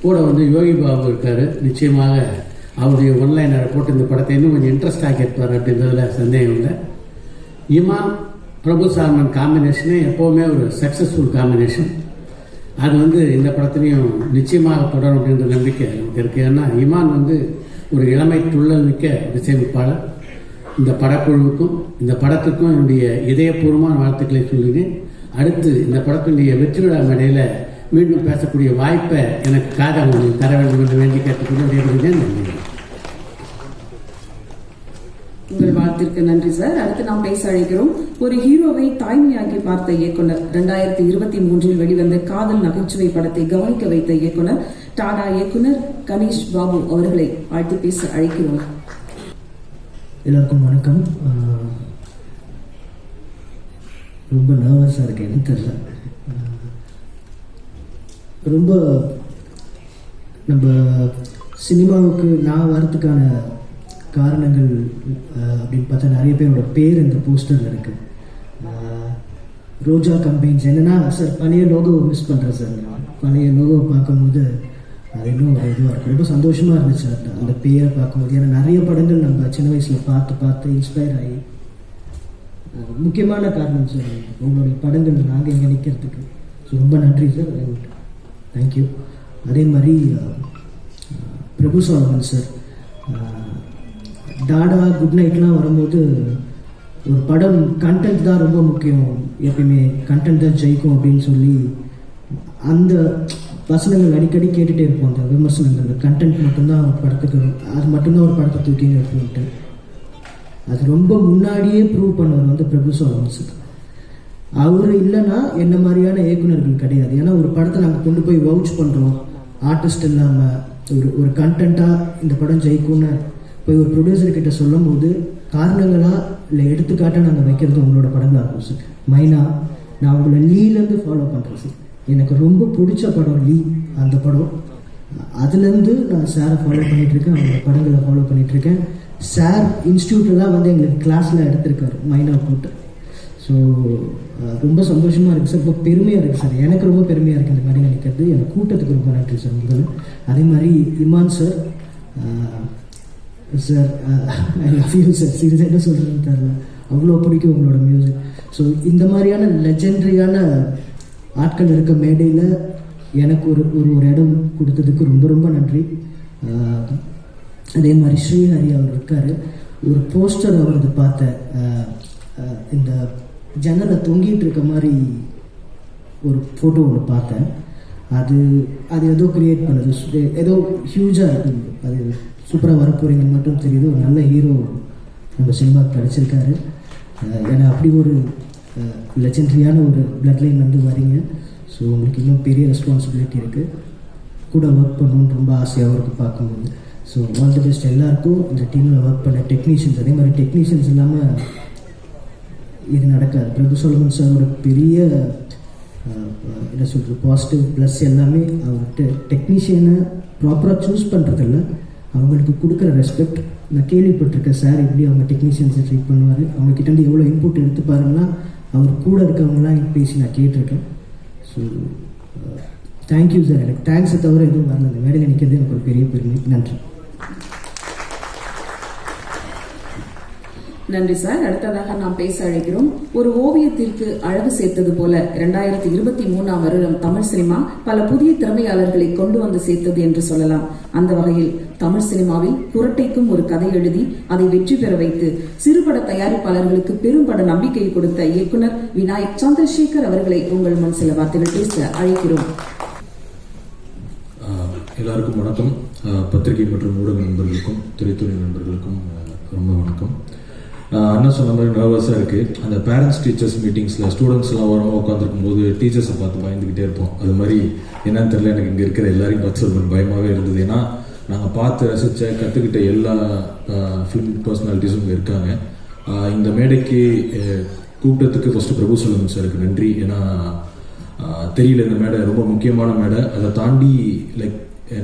கூட வந்து யோகி பாபு இருக்கார். நிச்சயமாக அவருடைய ஒன்லைனரை போட்டு இந்த படத்தை இன்னும் கொஞ்சம் இன்ட்ரெஸ்டாக கேட்பார் அப்படின்றதுல சந்தேகம் இல்லை. இமான் பிரபு சால்மன் காம்பினேஷனே எப்போவுமே ஒரு சக்ஸஸ்ஃபுல் காம்பினேஷன். அது வந்து இந்த படத்துலையும் நிச்சயமாக தொடரும் அப்படின்ற நம்பிக்கை எனக்கு இருக்குது. ஏன்னா இமான் வந்து ஒரு இளமை துள்ளல் மிக்க இசையமைப்பாளர். இந்த படக்குழுவுக்கும் இந்த படத்துக்கும் என்னுடைய இதயபூர்வமான வாழ்த்துக்களை சொல்லுகிறேன். அடுத்து இந்த படத்தினுடைய வெற்றி விழா மேடையில் மீண்டும் பேசக்கூடிய வாய்ப்பை எனக்கு காஜா தர வேண்டும் என்று வேண்டி கேட்டுக்கொண்டு நன்றி. உங்கள் வாழ்த்திற்கு நன்றி சார். அடுத்து நாம் பேச அழைக்கிறோம் ஒரு ஹீரோவை தாய்மையாக்கி பார்த்த இயக்குனர். 2023 வெளிவந்த காதல் நகைச்சுவை படத்தை கவனிக்க வைத்த இயக்குனர் டாடா இயக்குனர் கணேஷ் பாபு அவர்களை அழைத்து பேச அழைக்கிறோம். எல்லாருக்கும் வணக்கம். ரொம்ப நர்வஸாக இருக்கு, எனக்கு தெரியல. ரொம்ப நம்ம சினிமாவுக்கு நான் வரத்துக்கான காரணங்கள் அப்படின்னு பார்த்தா நிறைய பேரோட பேர் இந்த போஸ்டரில் இருக்கு. ரோஜா கம்பெயின்ஸ் என்னன்னா சார் பழைய லோகோவை மிஸ் பண்ணுறேன் சார். பழைய லோகோவை பார்க்கும்போது அது இன்னும் ஒரு இதுவாக இருக்கும். ரொம்ப சந்தோஷமாக இருந்துச்சு அந்த பேரை பார்க்கும்போது. ஏன்னா நிறைய படங்கள் நம்ம சின்ன வயசில் பார்த்து இன்ஸ்பயர் ஆகி, முக்கியமான காரணம் சார் உங்களுடைய படங்கள் நாங்கள் இங்கே நிற்கிறதுக்கு. ஸோ ரொம்ப நன்றி சார், தேங்க்யூ. அதே மாதிரி பிரபு சாலமன் சார், டாடா குட் நைட்லாம் வரும்போது ஒரு படம் கண்டென்ட் தான் ரொம்ப முக்கியம், எப்பயுமே கண்டென்ட் தான் ஜெயிக்கும் அப்படின்னு சொல்லி அந்த வசனங்கள் அடிக்கடி கேட்டுகிட்டே இருப்போம். அந்த விமர்சனங்கள் கண்டென்ட் மட்டும்தான் படத்துக்கு, அது மட்டும்தான் ஒரு படத்தை தூக்கிங்க அப்படின்ட்டு அது ரொம்ப முன்னாடியே ப்ரூவ் பண்ணவர் வந்து பிரபு சாலமன் சார். அவர் இல்லைன்னா என்ன மாதிரியான இயக்குநர்கள் கிடையாது. ஏன்னா ஒரு படத்தை நாங்கள் கொண்டு போய் வவுச் பண்ணுறோம், ஆர்டிஸ்ட் இல்லாமல் ஒரு கண்டென்ட்டாக இந்த படம் ஜெயிக்கும்னு போய் ஒரு ப்ரொடியூசர்கிட்ட சொல்லும் போது காரணங்களாக இல்லை எடுத்துக்காட்டாக நாங்கள் வைக்கிறது உங்களோட படங்களாக இருக்கும் சார். மைனா, நான் உங்களை லீலேருந்து ஃபாலோ பண்ணுறேன் சார். எனக்கு ரொம்ப பிடிச்ச படம் லீ. அந்த படம் அதுலேருந்து நான் சாரை ஃபாலோ பண்ணிகிட்ருக்கேன், அவங்களோட படங்களை ஃபாலோ பண்ணிகிட்ருக்கேன். சார் இன்ஸ்டியூட்லாம் வந்து எங்களுக்கு கிளாஸில் எடுத்திருக்காரு மைனா போட்டு. ஸோ ரொம்ப சந்தோஷமாக இருக்குது சார், ரொம்ப பெருமையாக இருக்குது சார். எனக்கு ரொம்ப பெருமையாக இருக்குது இந்த மாதிரி நினைக்கிறது. எனக்கு கூட்டத்துக்கு ரொம்ப நன்றி சார் முதல்ல. அதே மாதிரி Imman sir, sir I love you sir. சீரியஸாக என்ன சொல்கிறதுன்னு தெரியல, அவ்வளோ பிடிக்கும் உங்களோட மியூசிக். ஸோ இந்த மாதிரியான லெஜெண்டரியான ஆட்கள் இருக்க மேடையில் எனக்கு ஒரு ஒரு இடம் கொடுத்ததுக்கு ரொம்ப ரொம்ப நன்றி. அதே மாதிரி ஸ்ரீஹரி அவர் இருக்கார். ஒரு போஸ்டர் அவரது பார்த்தேன், இந்த ஜன்னலை தொங்கிட்டு இருக்க மாதிரி ஒரு ஃபோட்டோ ஒன்று பார்த்தேன். அது ஏதோ கிரியேட் பண்ணுது, ஏதோ ஹியூஜாக இருக்குது. அது சூப்பராக வரப்போறீங்கன்னு மட்டும் தெரியுது. ஒரு நல்ல ஹீரோ நம்ம சினிமாவுக்கு கிடச்சிருக்காரு. ஏன்னா அப்படி ஒரு லெஜெண்டரியான ஒரு பிளட் லைன் வந்து வரீங்க. ஸோ உங்களுக்கு இன்னும் பெரிய ரெஸ்பான்சிபிலிட்டி இருக்குது. கூட ஒர்க் பண்ணணுன்னு ரொம்ப ஆசையாகவும் இருக்குது பார்க்கும்போது. ஸோ ஆல் தி பெஸ்ட் எல்லாருக்கும். இந்த டீமில் ஒர்க் பண்ண டெக்னீஷியன்ஸ், அதே மாதிரி டெக்னீஷியன்ஸ் இல்லாமல் இது நடக்காது. பிரபு சோலமன் சாரோட பெரிய என்ன சொல்கிறது பாசிட்டிவ் ப்ளஸ் எல்லாமே அவர்கிட்ட டெக்னீஷியனை ப்ராப்பராக சூஸ் பண்ணுறதில்ல, அவங்களுக்கு கொடுக்குற ரெஸ்பெக்ட். நான் கேள்விப்பட்டிருக்கேன் சார் எப்படி அவங்க டெக்னீஷியன்ஸை ட்ரீட் பண்ணுவார், அவங்கக்கிட்ட எவ்வளோ இன்புட் எடுத்துப்பாருன்னா அவர் கூட இருக்கவங்களாம் பேசி நான் கேட்டிருக்கேன். So thank you sir. எனக்கு தேங்க்ஸை தவிர எதுவும் வரல. இந்த மேடையில் நிற்கிறது எனக்கு ஒரு பெரிய பெருமை. நன்றி. நன்றி சார். அடுத்ததாக நாம் பேச அழைக்கிறோம். ஒரு ஓவியத்திற்கு அழகு சேர்த்தது போல 2023ஆம் வருடம் தமிழ் சினிமா பல புதிய திறமையாளர்களை கொண்டு வந்து சேர்த்தது என்று சொல்லலாம். அந்த வகையில் தமிழ் சினிமாவில் குரட்டைக்கும் ஒரு கதை எழுதி அதை வெற்றி பெற வைத்து சிறுபட தயாரிப்பாளர்களுக்கு பெரும்பட நம்பிக்கையை கொடுத்த இயக்குனர் விநாயக் சந்திரசேகர் அவர்களை உங்கள் முன் சில வார்த்தைகள் பேச அழைக்கிறோம். எல்லாருக்கும் வணக்கம். பத்திரிகை மற்றும் ஊடக நண்பர்களுக்கும் திரைத்துறை நண்பர்களுக்கும் ரொம்ப வணக்கம். அண்ணா சொன்ன மாதிரி நர்வஸாக இருக்குது. அந்த பேரண்ட்ஸ் டீச்சர்ஸ் மீட்டிங்ஸில் ஸ்டூடெண்ட்ஸ்லாம் வரமாக உட்காந்துருக்கும் போது டீச்சர்ஸை பார்த்து பயந்துக்கிட்டே இருப்போம். அது மாதிரி என்னன்னு தெரியல, எனக்கு இங்கே இருக்கிற எல்லாரையும் பார்த்து ஒரு பயமாகவே இருந்தது. ஏன்னா நாங்கள் பார்த்து ரசித்த கற்றுக்கிட்ட எல்லா ஃபிலிம் பர்சனாலிட்டிஸும் இங்கே இருக்காங்க. இந்த மேடைக்கு கூப்பிட்டதுக்கு ஃபஸ்ட்டு பிரபு சோலமன் சாருக்கு நன்றி. ஏன்னா தெரியல, இந்த மேடை ரொம்ப முக்கியமான மேடை. அதை தாண்டி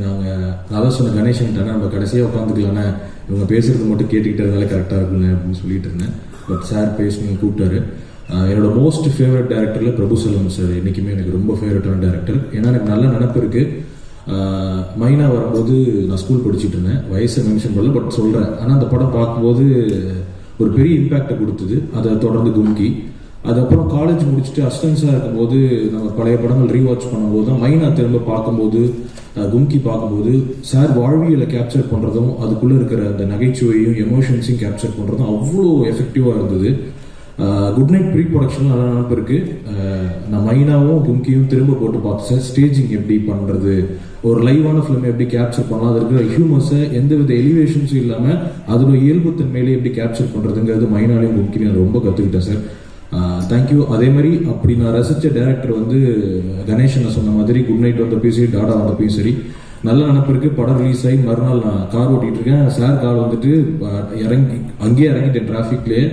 நாங்கள் அதான் சொன்ன கணேசன் தானே நம்ம கடைசியாக உட்காந்துக்கலானே, இவங்க பேசுறது மட்டும் கேட்டுக்கிட்டதுனால கரெக்டாக இருக்குங்க அப்படின்னு சொல்லிட்டு இருந்தேன். பட் சார் பேசணும் கூப்பிட்டாரு. என்னோட மோஸ்ட் ஃபேவரட் டேரக்டரில் பிரபு சோலமன் சார் என்றைக்குமே எனக்கு ரொம்ப ஃபேவரட்டான டேரக்டர். ஏன்னா எனக்கு நல்ல நினப்பு இருக்குது. மைனா வரும்போது நான் ஸ்கூல் படிச்சுட்டு இருந்தேன், வயசை மென்ஷன் பண்ணல, பட் சொல்கிறேன். ஆனால் அந்த படம் பார்க்கும்போது ஒரு பெரிய இம்பேக்டை கொடுத்தது. அதை தொடர்ந்து கும்கி, அதுக்கப்புறம் காலேஜ் முடிச்சுட்டு அசிஸ்டன்ஸாக இருக்கும்போது நம்ம பழைய படங்கள் ரீவாட்ச் பண்ணும்போது தான் மைனா திரும்ப பார்க்கும்போது, கும்கி பார்க்கும்போது சார் வாழ்வியலை கேப்சர் பண்ணுறதும் அதுக்குள்ளே இருக்கிற அந்த நகைச்சுவையும் எமோஷன்ஸையும் கேப்சர் பண்ணுறதும் அவ்வளோ எஃபெக்டிவாக இருந்தது. குட் நைட் ப்ரீ ப்ரொடக்ஷன் நல்லா நினப்பு இருக்குது. நான் மைனாவும் கும்கியும் திரும்ப போட்டு பார்த்தேன் சார். ஸ்டேஜிங் எப்படி பண்ணுறது, ஒரு லைவான ஃபிலிமை எப்படி கேப்சர் பண்ணலாம், அது இருக்கிற ஹியூமர்ஸை எந்தவித எலிவேஷன்ஸும் இல்லாமல் அதோட இயல்புத்தன்மையிலே எப்படி கேப்சர் பண்ணுறதுங்கிறது மைனாலையும் கும்கிலையும் ரொம்ப கற்றுக்கிட்டேன் சார். தேங்க்யூ. அதே மாதிரி அப்படி நான் ரசித்த டேரக்டர் வந்து கணேசனை சொன்ன மாதிரி குட் நைட் வந்தப்பையும் சரி, டாடா வந்தப்பையும் சரி நல்ல நினப்பு இருக்குது. படம் ரிலீஸ் ஆகி மறுநாள் நான் கார் ஓட்டிகிட்டு இருக்கேன். சார் கார் வந்துட்டு அங்கேயே இறங்கிட்டேன் டிராஃபிக்லேயே.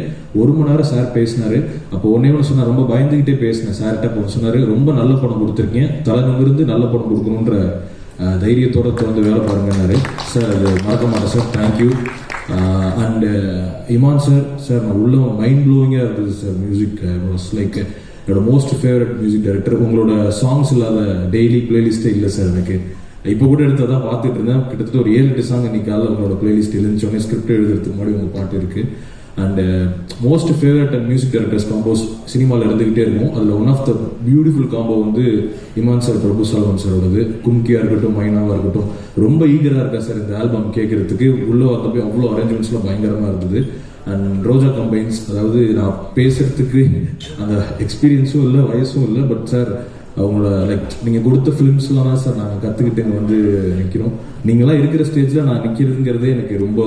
1 மணி நேரம் சார் பேசினார். அப்போ ஒன்றே ஒன்று சொன்னார், ரொம்ப பயந்துக்கிட்டே பேசினேன் சார்கிட்ட. அப்போ சொன்னார், ரொம்ப நல்ல படம் கொடுத்துருக்கீங்க, தலை நிமிர்ந்து நல்ல படம் கொடுக்கணுன்ற தைரியத்தோட தொடர்ந்து வேலை பாருங்கன்னாரு. சார் அது மறக்க மாட்டேன் sir. Thank you. And Imman sir நான் உள்ள மைண்ட் ப்ளோவிங்காக இருந்தது சார். மியூசிக் வாஸ் லைக் என்னோட மோஸ்ட் ஃபேவரட் மியூசிக் டைரக்டர். உங்களோட சாங்ஸ் இல்லாத டெய்லி பிளேலிஸ்ட்டே இல்லை சார் எனக்கு. இப்போ கூட எடுத்து தான் பார்த்துட்டு இருந்தேன். கிட்டத்தட்ட ஒரு 7-8 சாங் இன்னைக்கு காலையில் உங்களோட பிளேலிஸ்ட் எழுந்துச்சோடனே ஸ்கிரிப்ட் எழுதுறதுக்கு முன்னாடி உங்கள் பாட்டு இருக்குது. And most favourite and music directors combos சினிமாவில் இருந்துகிட்டே இருக்கும். அதில் one of the beautiful combo வந்து இமான் சார், பிரபு சோலமன் சாரோடது. கும்கியாக இருக்கட்டும், மைனாவாக இருக்கட்டும், ரொம்ப ஈகராக இருக்கா சார் இந்த ஆல்பம் கேட்கறதுக்கு. உள்ளே வந்தப்போ அவ்வளோ அரேஞ்ச்மெண்ட்ஸ்லாம் பயங்கரமாக இருந்தது. அண்ட் ரோஜா கம்பைன்ஸ், அதாவது நான் பேசுறதுக்கு அந்த எக்ஸ்பீரியன்ஸும் இல்லை, வயசும் இல்லை. பட் சார் அவங்கள நீங்கள் கொடுத்த ஃபிலிம்ஸ்லாம் தான் சார் நாங்கள் கற்றுக்கிட்டு இங்கே வந்து நிற்கிறோம். நீங்களாம் இருக்கிற ஸ்டேஜில் நான் நிற்கிறதுங்கிறதே எனக்கு ரொம்ப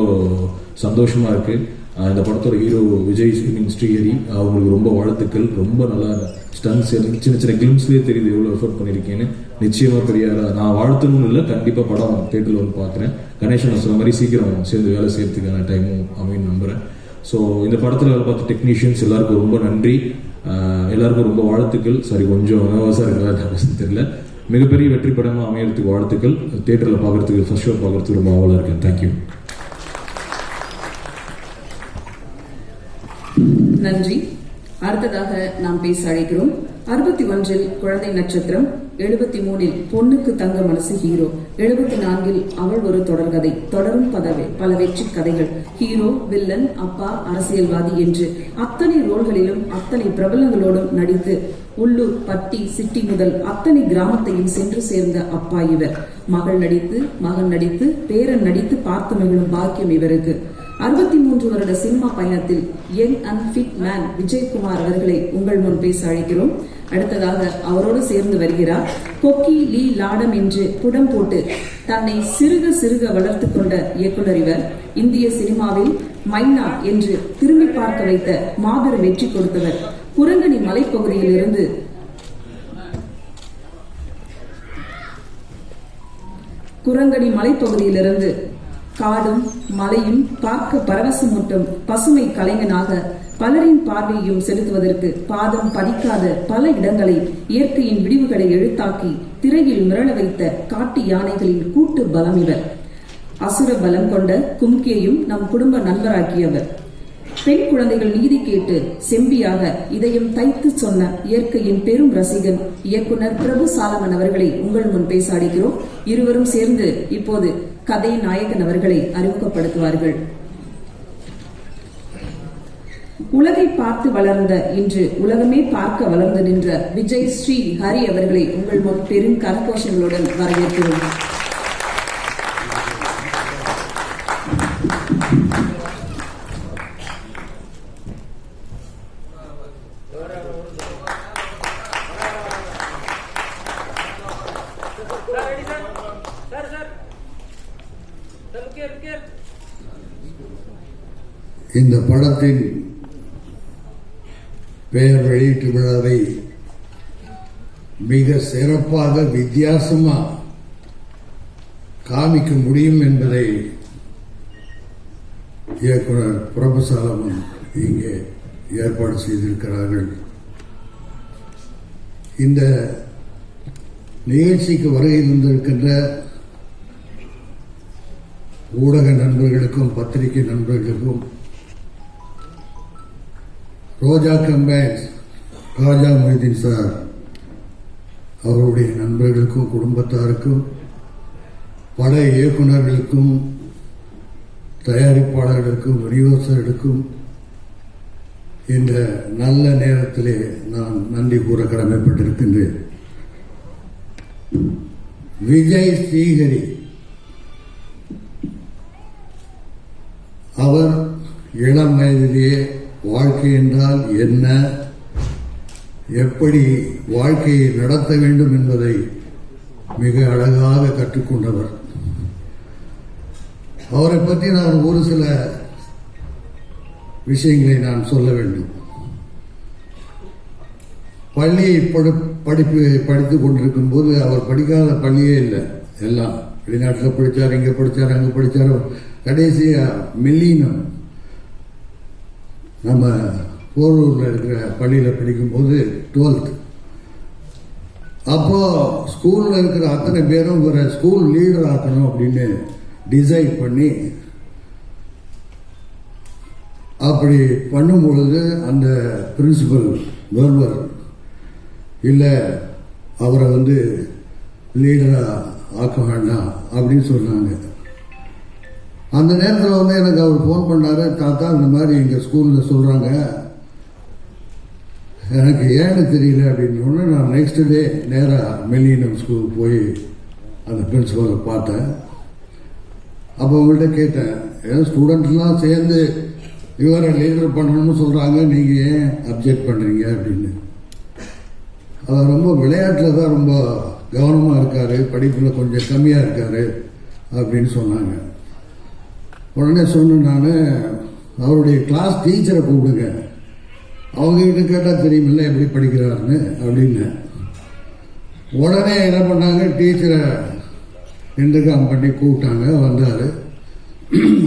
சந்தோஷமாக இருக்குது. இந்த படத்தோட ஹீரோ விஜய் ஸ்ரீஹரி அவங்களுக்கு ரொம்ப வாழ்த்துக்கள். ரொம்ப நல்லா ஸ்டன்ஸ் சின்ன சின்ன கிளிம்ஸ்லேயே தெரியுது எவ்வளோ எஃபர்ட் பண்ணியிருக்கேன்னு. நிச்சயமாக பெரிய நான் வாழ்த்தணும்னு இல்லை, கண்டிப்பாக படம் தேட்டரில் வந்து பார்க்குறேன். கணேசன் சொன்ன மாதிரி சீக்கிரம் சேர்ந்து வேலை செய்யறதுக்கான டைமும் அமைன்னு நம்புகிறேன். ஸோ இந்த படத்தில் வேலை பார்த்த டெக்னீஷியன்ஸ் எல்லாருக்கும் ரொம்ப நன்றி. எல்லாருக்கும் ரொம்ப வாழ்த்துக்கள். சாரி, கொஞ்சம் நர்வஸாக இருக்கிறதா தெரியல. மிகப்பெரிய வெற்றி படமாக அமையறதுக்கு வாழ்த்துக்கள். தேட்டரில் பார்க்குறதுக்கு, ஃபர்ஸ்ட் ஷோ பார்க்குறதுக்கு ரொம்ப ஆவலாக இருக்கேன். தேங்க்யூ. நன்றி. அடுத்ததாக நாம் பேச அழைக்கிறோம். 61 குழந்தை நட்சத்திரம் 73 பொண்ணுக்கு தங்க மனசு ஹீரோ, 74 அவள் ஒரு தொடர்கதை, தொடரும் பல வெற்றி கதைகள், ஹீரோ, வில்லன், அப்பா, அரசியல்வாதி என்று அத்தனை ரோல்களிலும் அத்தனை பிரபலங்களோடும் நடித்து உள்ளூர், பட்டி, சிட்டி முதல் அத்தனை கிராமத்தையும் சென்று சேர்ந்த அப்பா இவர். மகள் நடித்து, மகன் நடித்து, பேரன் நடித்து பார்த்து மகிழும் பாக்கியம் இவருக்கு. 63 வருட சினிமா பயணத்தில் young and fit man Vijayakumar அவர்களை உங்கள் முன் பேச அழைக்கிறோம். அடுத்ததாக அவரோடு சேர்ந்து வருகிறார் கொக்கி லீ லாடம் என்று புடம் போட்டு தன்னை சிறுக சிறுக வளர்த்து கொண்ட இயக்குனர் இவர். இந்திய சினிமாவில் மைனா என்று திரும்பி பார்க்க வைத்த மாபெரும் வெற்றி கொடுத்தவர். குரங்கணி மலைப்பகுதியிலிருந்து காடும் மலையும் பார்க்க பரவசமூட்டும் பசுமை கலைஞனாக பலரின் பார்வையையும் செலுத்துவதற்கு பாதம் பதிக்காத பல இடங்களை இயற்கையின் விடிவுகளை எழுத்தாக்கி திரையில் மிரள வைத்த காட்டு யானைகளின் கூட்டு பலம் இவர். அசுர பலம் கொண்ட கும்கியையும் நம் குடும்ப நண்பராக்கியவர். பெண் குழந்தைகள் நீதி கேட்டு செம்பியாக இதயம் தைத்து சொன்ன இயற்கையின் பெரும் ரசிகன் இயக்குனர் பிரபு சாலமன் அவர்களை உங்கள் முன் பேச அழைக்கிறோம். இருவரும் சேர்ந்து இப்போது கதை நாயகன் அவர்களை அறிமுகப்படுத்துவார்கள். உலகை பார்த்து வளர்ந்த, இன்று உலகமே பார்க்க வளர்ந்து நின்ற விஜய் ஸ்ரீ ஹரி அவர்களை உங்கள் முன் பெரும் கரகோஷங்களுடன் வரவேற்கிறோம். இந்த படத்தின் பெயர் வெளியீட்டு விழாவை மிக சிறப்பாக வித்தியாசமா காமிக்க முடியும் என்பதை இயக்குனர் பிரபு சாலமன் இங்கே ஏற்பாடு செய்திருக்கிறார்கள். இந்த நிகழ்ச்சிக்கு வருகை தந்திருக்கின்ற ஊடக நண்பர்களுக்கும் பத்திரிகை நண்பர்களுக்கும், ரோஜா கம்பேன்ஸ் ராஜா மொய்தீன் சார் அவருடைய நண்பர்களுக்கும் குடும்பத்தாருக்கும், பட இயக்குநர்களுக்கும், தயாரிப்பாளர்களுக்கும், விநியோகஸ்தர்களுக்கும் இந்த நல்ல நேரத்திலே நான் நன்றி கூற கடமைப்பட்டிருக்கின்றேன். விஜய் ஸ்ரீஹரி அவர் இளம் வயதிலேயே வாழ்க்கை என்றால் என்ன, எப்படி வாழ்க்கையை நடத்த வேண்டும் என்பதை மிக அழகாக கற்றுக்கொண்டவர். அவரை பற்றி நான் ஒரு சில விஷயங்களை நான் சொல்ல வேண்டும். பள்ளியை படித்துக் கொண்டிருக்கும் போது அவர் படிக்காத பள்ளியே இல்லை. எல்லாம் வெளிநாட்டில் படித்தார், இங்கே படித்தார், அங்கே படித்தார். கடைசியா மில்லினம் நம்ம போரூரில் இருக்கிற பள்ளியில் படிக்கும்போது 12th அப்போ ஸ்கூலில் இருக்கிற அத்தனை பேரும் ஒரு ஸ்கூல் லீடர் ஆக்கணும் அப்படின்னு டிசைட் பண்ணி அப்படி பண்ணும் பொழுது அந்த பிரின்சிபல் முதல்வர் இல்லை அவரை லீடராக ஆக்க வேண்டாம் அப்படின்னு சொன்னாங்க. அந்த நேரத்தில் எனக்கு அவர் ஃபோன் பண்ணாரு, தாத்தா இந்த மாதிரி எங்கள் ஸ்கூலில் சொல்கிறாங்க, எனக்கு ஏன்னு தெரியல அப்படின்னு. நான் நெக்ஸ்ட் டே நேராக மில்லினம் ஸ்கூலுக்கு போய் அந்த பிரின்சிபலை பார்த்தேன். அப்போ அவங்கள்ட்ட கேட்டேன், ஏன் ஸ்டூடெண்ட்ஸ்லாம் சேர்ந்து இவரை லீடர் பண்ணணும்னு சொல்கிறாங்க, நீங்கள் ஏன் அப்ஜெக்ட் பண்ணுறீங்க அப்படின்னு. அவர் ரொம்ப விளையாட்டில் தான் ரொம்ப கவனமாக இருக்கார், படிப்பில் கொஞ்சம் கம்மியாக இருக்கார் அப்படின்னு சொன்னாங்க. உடனே சொன்னேன் நான், அவருடைய கிளாஸ் டீச்சரை கூப்பிடுங்க, அவங்ககிட்ட கேட்டால் தெரியுமில்ல எப்படி படிக்கிறாருன்னு அப்படின்னு. உடனே என்ன பண்ணாங்க, டீச்சரை இன்டர்காம் பண்ணி கூப்பிட்டாங்க. வந்தார்.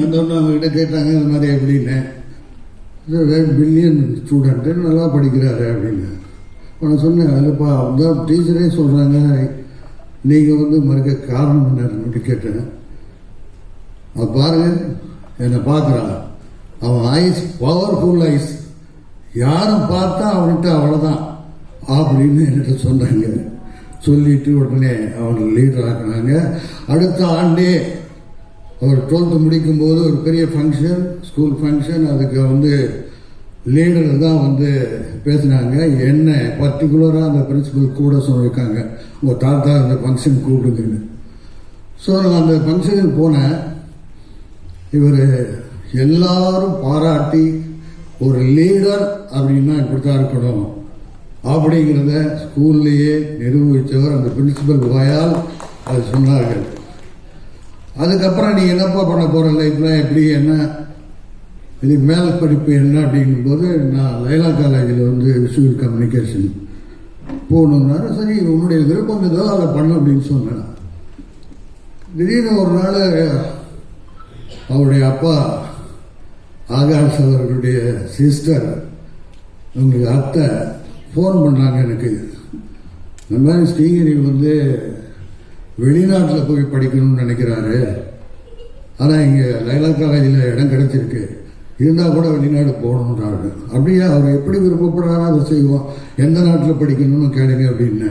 வந்தோடனே அவங்ககிட்ட கேட்டாங்க இந்த மாதிரி எப்படின்னு. பில்லியன் ஸ்டூடெண்ட்டு நல்லா படிக்கிறாரு அப்படின்னு. நான் சொன்னேன், அதுப்பா அந்த டீச்சரே சொல்கிறாங்க, நீங்கள் மறுக்க காரணம் என்ன கேட்டேன். அவன் பாருங்க என்னை பார்க்குறான், அவன் ஐஸ் பவர்ஃபுல் ஐஸ், யாரும் பார்த்தா அவன்கிட்ட அவ்வளோதான் அப்படின்னு என்கிட்ட சொன்னாங்க. சொல்லிட்டு உடனே அவனை லீடர் ஆக்குனாங்க. அடுத்த ஆண்டே அவர் 12th முடிக்கும்போது ஒரு பெரிய ஃபங்க்ஷன், ஸ்கூல் ஃபங்க்ஷன், அதுக்கு வந்து லீடர் தான் வந்து பேசினாங்க. என்ன பர்டிகுலராக அந்த பிரின்சிபல் கூட சொல்லியிருக்காங்க, உங்கள் தாத்தா அந்த ஃபங்க்ஷன் கூப்பிடுங்கன்னு. ஸோ நான் அந்த ஃபங்க்ஷனுக்கு போனேன். இவர் எல்லாரும் பாராட்டி ஒரு லீடர் அப்படின்னா இப்படி தான் இருக்கணும் அப்படிங்கிறத ஸ்கூல்லையே நிரூபித்தவர் அந்த பிரின்சிபல் வாயால் அது சொன்னார்கள். அதுக்கப்புறம் நீ என்னப்பா பண்ண போகிற லைஃப்பில், எப்படி, என்ன, இதுக்கு மேல் படிப்பு என்ன அப்படிங்கும்போது நான் லைலா காலேஜில் வந்து விஷுவல் கம்யூனிகேஷன் போகணுன்னாரு. சரி, உன்னுடைய விருப்பம் ஏதோ அதை பண்ண அப்படின்னு சொன்னேன். திடீர்னு ஒரு நாள் அவருடைய அப்பா ஆகாஷ் அவர்களுடைய சிஸ்டர், உங்களுக்கு அத்தை ஃபோன் பண்ணாங்க எனக்கு. இந்த மாதிரி ஸ்ரீகிரி வந்து வெளிநாட்டில் போய் படிக்கணும்னு நினைக்கிறாரு, ஆனால் இங்கே லைலா காலேஜில் இடம் கிடைச்சிருக்கு, இருந்தால் கூட வெளிநாடு போகணுன்றாரு. அப்படியே அவர் எப்படி விருப்பப்படுறாரோ அதை செய்வோம், எந்த நாட்டில் படிக்கணும்னு கேளுங்க அப்படின்னு.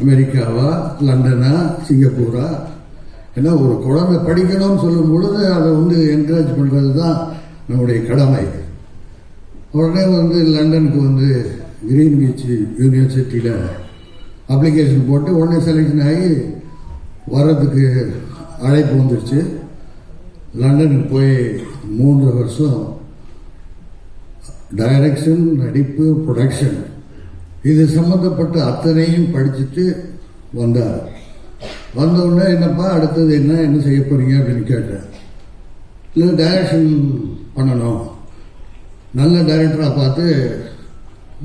அமெரிக்காவா, லண்டனா, சிங்கப்பூரா? ஏன்னா ஒரு குழந்தை படிக்கணும்னு சொல்லும் பொழுது அதை வந்து என்கரேஜ் பண்ணுறது தான் நம்முடைய கடமை. உடனே வந்து லண்டனுக்கு வந்து கிரீன்விச் யூனிவர்சிட்டியில் அப்ளிகேஷன் போட்டு உடனே செலெக்ஷன் ஆகி வர்றதுக்கு அழைப்பு வந்துருச்சு. லண்டனுக்கு போய் 3 வருஷம் டைரக்ஷன், நடிப்பு, ப்ரொடக்ஷன் இது சம்மந்தப்பட்ட அத்தனையும் படிச்சுட்டு வந்தார். வந்தவுடனே என்னப்பா அடுத்தது என்ன செய்ய போறீங்க அப்படின்னு கேட்டேன். இல்லை, டைரக்ஷன் பண்ணணும், நல்ல டைரக்டராக பார்த்து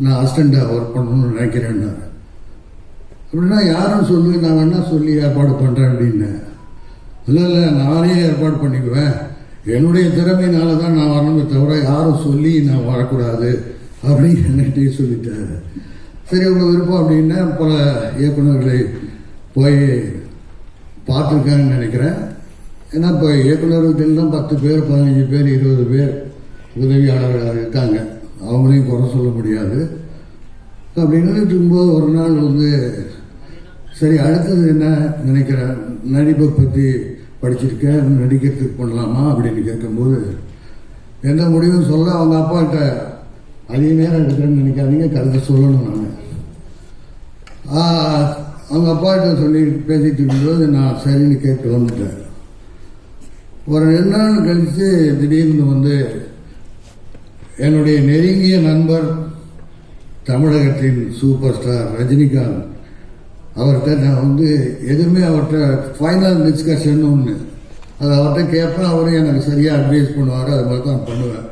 நான் அசிஸ்டண்டாக ஒர்க் பண்ணணும்னு நினைக்கிறேன்னு. அப்படின்னா யாரும் சொல்லி நான் வேணா சொல்லி ஏற்பாடு பண்ணுறேன் அப்படின்னு. இல்லை நானே ஏற்பாடு பண்ணிக்குவேன், என்னுடைய திறமையினால தான் நான் வரணுமே தவிர யாரும் சொல்லி நான் வரக்கூடாது அப்படின்னு என்கிட்டயே சொல்லிட்டாரு. சரி, உங்கள் விருப்பம் அப்படின்னா பல இயக்குநர்களை போய் பார்த்துருக்காங்கன்னு நினைக்கிறேன். ஏன்னா இப்போ இயக்குநர்கள்லாம் 10 பேர், 15 பேர், 20 பேர் உதவியாளர்களாக இருக்காங்க, அவங்களையும் குறை சொல்ல முடியாது. அப்படின்னு இருக்கும்போது ஒரு நாள் வந்து சரி அடுத்தது என்ன நினைக்கிறேன், நடிப்பை பற்றி படிச்சிருக்கேன், நடிக்கிறதுக்கு பண்ணலாமா அப்படின்னு கேட்கும்போது எந்த முடிவும் சொல்ல அவங்க அப்பாட்ட அதிக நேரம் எடுக்கிறேன்னு நினைக்காதீங்க, கருத்தை சொல்லணும். நான் அவங்க அப்பாட்ட சொல்லி பேசிட்டு இருக்கும்போது நான் சரின்னு கேட்டு வந்துட்டேன். ஒரு 2 நாள் கழித்து திடீர்னு வந்து என்னுடைய நெருங்கிய நண்பர், தமிழகத்தின் சூப்பர் ஸ்டார் ரஜினிகாந்த், அவர்கிட்ட நான் வந்து எதுவுமே அவர்கிட்ட ஃபைனல் டிஸ்கஷன் ஒன்று அதை அவர்கிட்ட கேட்பேன், அவரும் எனக்கு சரியாக அட்வைஸ் பண்ணுவார், அது மாதிரி தான் பண்ணுவேன்.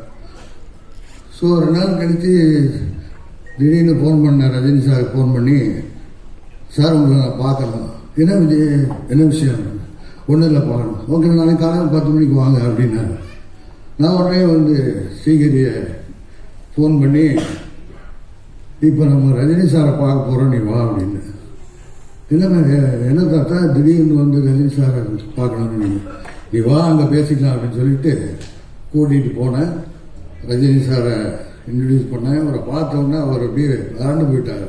ஸோ 2 நாள் கழித்து திடீர்னு ஃபோன் பண்ணேன், ரஜினி சார் ஃபோன் பண்ணி, சார் உங்களை நான் பார்க்கணும். என்ன விஜய், என்ன விஷயம்? ஒன்றும் இல்லை பார்க்கணும். ஓகே, நாளைக்கு காலையில் 10 மணிக்கு வாங்க அப்படின்னாரு. நான் உடனே வந்து ஸ்ரீகிரியை ஃபோன் பண்ணி, இப்போ நம்ம ரஜினி சாரை பார்க்க போகிறோம், நீ வா அப்படின்னு. இல்லைங்க, என்ன தாத்தா திடீர்னு வந்து ரஜினி சாரை பார்க்கணும்னு, நீ வா அங்கே பேசிக்கலாம் அப்படின்னு சொல்லிட்டு கூட்டிகிட்டு போனேன். ரஜினி சாரை இன்ட்ரடியூஸ் பண்ணேன். அவரை பார்த்தோன்னே அவர் அப்படியே விளாண்டு போயிட்டார்.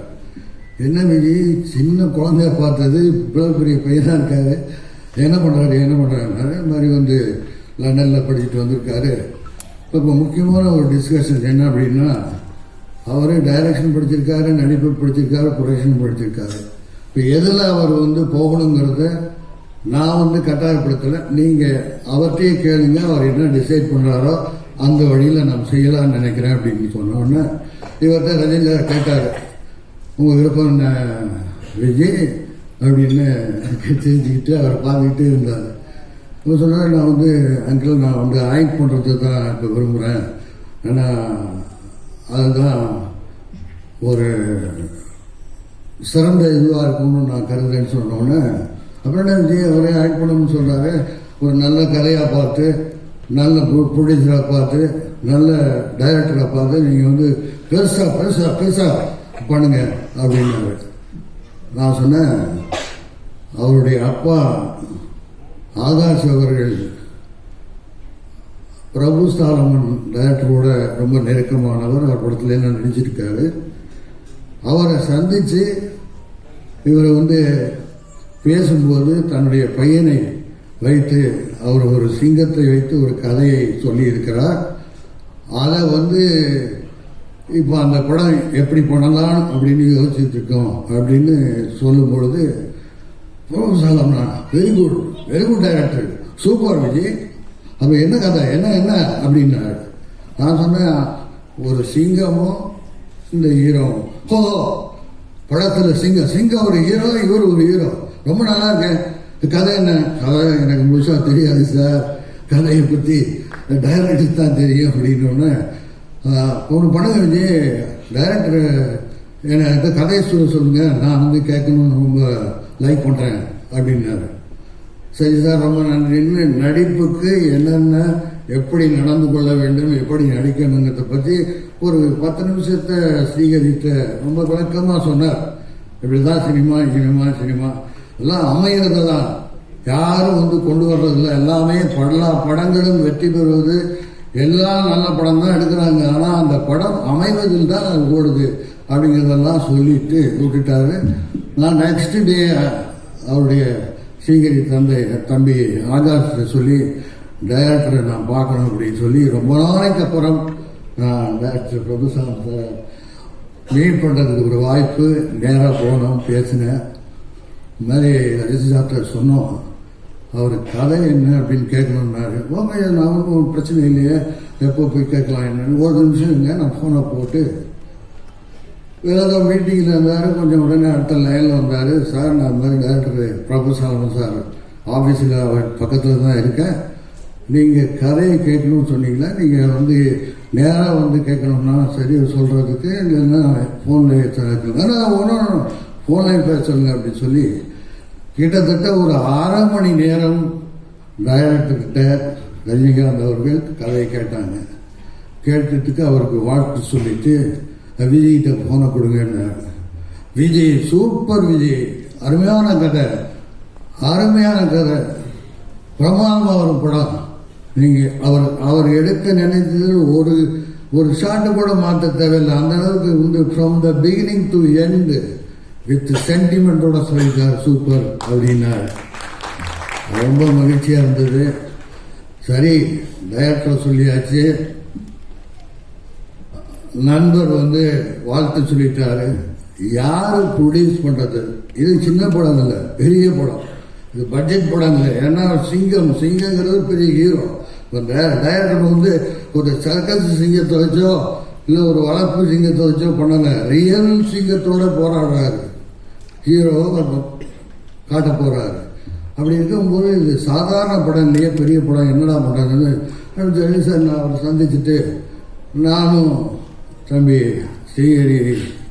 என்ன விஜய், சின்ன குழந்தைய பார்த்தது இவ்வளோ பெரிய பையனாக இருக்காரு, என்ன பண்ணுறாரு அது மாதிரி வந்து லண்டனில் படிச்சுட்டு வந்திருக்காரு. இப்போ முக்கியமான ஒரு டிஸ்கஷன் என்ன அப்படின்னா, அவர் டைரக்ஷன் படிச்சிருக்காரு, நடிப்பு படிச்சிருக்காரு, ப்ரொடக்ஷன் படிச்சிருக்காரு. இப்போ எதில் அவர் வந்து போகணுங்கிறத நான் வந்து கட்டாயப்படுத்தலை, நீங்கள் அவர்கிட்டயே கேளுங்க, அவர் என்ன டிசைட் பண்ணுறாரோ அந்த வழியில் நம்ம செய்யலாம்னு நினைக்கிறேன் அப்படின்னு சொன்னோன்னே இவர்கிட்ட ரஜினி கேட்டார், உங்கள் விருப்பம் என்ன விஜய் அப்படின்னு தெரிஞ்சுக்கிட்டு அவரை பார்த்துக்கிட்டே இருந்தார். இப்போ சொன்னார், நான் வந்து அங்கிள் நான் வந்து ஆக்ட் பண்ணுறது தான் இப்போ விரும்புகிறேன், ஏன்னா அதுதான் ஒரு சிறந்த இதுவாக இருக்கும்னு நான் கருதுறேன்னு சொன்னோன்னே, அப்புறம் என்ன விஜய் அவரே ஆக்ட் பண்ணணும்னு சொல்கிறாரு, ஒரு நல்ல கதையாக பார்த்து, நல்ல ப்ரொடியூசராக பார்த்து, நல்ல டைரக்டராக பார்த்து நீங்கள் வந்து பெருசாக பண்ணுங்க அப்படின்னாரு. நான் சொன்னேன், அவருடைய அப்பா ஆகாஷ் அவர்கள் பிரபு சாலமன் டைரக்டரோட ரொம்ப நெருக்கமானவர், அவர் படத்துல என்ன நடிச்சிருக்காரு. அவரை சந்தித்து இவர் வந்து பேசும்போது தன்னுடைய பையனை வைத்து அவர் ஒரு சிங்கத்தை வைத்து ஒரு கதையை சொல்லியிருக்கிறார். அதை வந்து இப்போ அந்த படம் எப்படி பண்ணலாம் அப்படின்னு யோசிச்சுட்டு இருக்கோம் அப்படின்னு சொல்லும் பொழுது சாலம்னா very good director, super Vijay, அப்போ என்ன கதை என்ன அப்படின்னாரு. நான் சொன்னேன், ஒரு சிங்கமும் இந்த ஹீரோவும். ஓ, படத்தில் சிங்கம் ஒரு ஹீரோ, இவர் ஒரு ஹீரோ, ரொம்ப நல்லா இருக்கேன். கதை என்ன? கதை எனக்கு முழுசாக தெரியாது சார், கதையை பற்றி டைரக்டருக்கு தான் தெரியும் அப்படின்னு. ஒன்று பண்ணுங்க விஜய், டைரக்டர் எனக்கு கதையை சொல்லுங்க, நான் வந்து கேட்கணும்னு ரொம்ப லைக் பண்ணுறேன் அப்படின்னாரு. சரி சார், ரொம்ப நன்றின்னு நடிப்புக்கு என்னென்ன எப்படி நடந்து கொள்ள வேண்டும், எப்படி நடிக்கணுங்கிறத பற்றி ஒரு 10 நிமிஷத்தை ஸ்ரீகரித்த ரொம்ப விளக்கமாக சொன்னார். இப்படி தான் சினிமா எல்லாம் அமைகிறது தான், யாரும் வந்து கொண்டு வர்றதில்லை. எல்லாமே படங்களும் வெற்றி பெறுவது, எல்லாம் நல்ல படம் தான் எடுக்கிறாங்க, ஆனால் அந்த படம் அமைவதில் தான் அது ஓடுது அப்படிங்கிறதெல்லாம் சொல்லிட்டு விட்டுட்டாரு. நான் நெக்ஸ்ட் டே அவருடைய ஸ்ரீகரி தம்பி ஆகாஷ் சொல்லி டைரக்டரை நான் பார்க்கணும் அப்படின்னு சொல்லி ரொம்ப நாளைக்கு அப்புறம் நான் டைரக்டர் பிரபுசாந்தை மீட் பண்ணுறதுக்கு ஒரு வாய்ப்பு, நேராக போனோம், பேசினேன். இந்த மாதிரி ரஜினிசார்ட்ட சொன்னோம், அவர் கதை என்ன அப்படின்னு கேட்கணுன்னாரு. ஓகே, நான் பிரச்சனை இல்லையே, எப்போ போய் கேட்கலாம் என்னன்னு. ஒரு நிமிஷம் இல்லை, நான் ஃபோனை போட்டு ஏதோ மீட்டிங்கில் இருந்தார். கொஞ்சம் உடனே அடுத்த லைனில் வந்தார். சார், நான் இந்த மாதிரி டைரக்டர் பிரபுசாலமன் சார் ஆஃபீஸில் அவர் பக்கத்தில் தான் இருக்கேன், நீங்கள் கதையை கேட்கணும்னு சொன்னீங்களா, நீங்கள் வந்து நேராக வந்து கேட்கணும்னா சரி சொல்கிறதுக்கு, இல்லைன்னா ஃபோனில் ஒன்றும் ஃபோன்லைன் பேச சொல்லுங்க அப்படின்னு சொல்லி கிட்டத்தட்ட ஒரு 1/2 மணி நேரம் டைரக்டர்கிட்ட ரஜினிகாந்த் அவர்கள் கதையை கேட்டாங்க. கேட்டுட்டு அவருக்கு வாழ்த்து சொல்லிட்டு விஜய்கிட்ட ஃபோனை கொடுங்கன்னாரு. விஜய் சூப்பர் விஜய், அருமையான கதை, பிரமாதமாக ஒரு படம். நீங்கள் அவர் எடுக்க நினைத்தது ஒரு ஷாட்டு கூட மாற்ற தேவையில்லை, அந்த அளவுக்கு வந்து from the beginning to end with சென்டிமெண்டோட சொல்லிட்டார், சூப்பர் அப்படின்னாரு. ரொம்ப மகிழ்ச்சியாக இருந்தது. சரி, டைரக்டர் சொல்லியாச்சு, நண்பர் வந்து வாழ்த்து சொல்லிட்டாரு. யாரு ப்ரொடியூஸ் பண்றது? இது சின்ன படம் இல்லை, பெரிய படம், இது பட்ஜெட் படம் இல்லை. ஏன்னா சிங்கங்கிறது பெரிய ஹீரோ. டைரக்டர் வந்து ஒரு சர்க்கஸ் சிங்கத்தை வச்சோ இல்லை ஒரு வளர்ப்பு சிங்கத்தை வச்சோ பண்ணல, ரியல் சிங்கத்தோட போராடுறாரு, ஹீரோ காட்ட போறாரு. அப்படி இருக்கும்போது இது சாதாரண படம் இல்லையே, பெரிய படம், என்னடா பண்றாங்கன்னு சரி சார் நான் அவரை சந்திச்சுட்டு நானும் தம்பி ஸ்ரீஹரி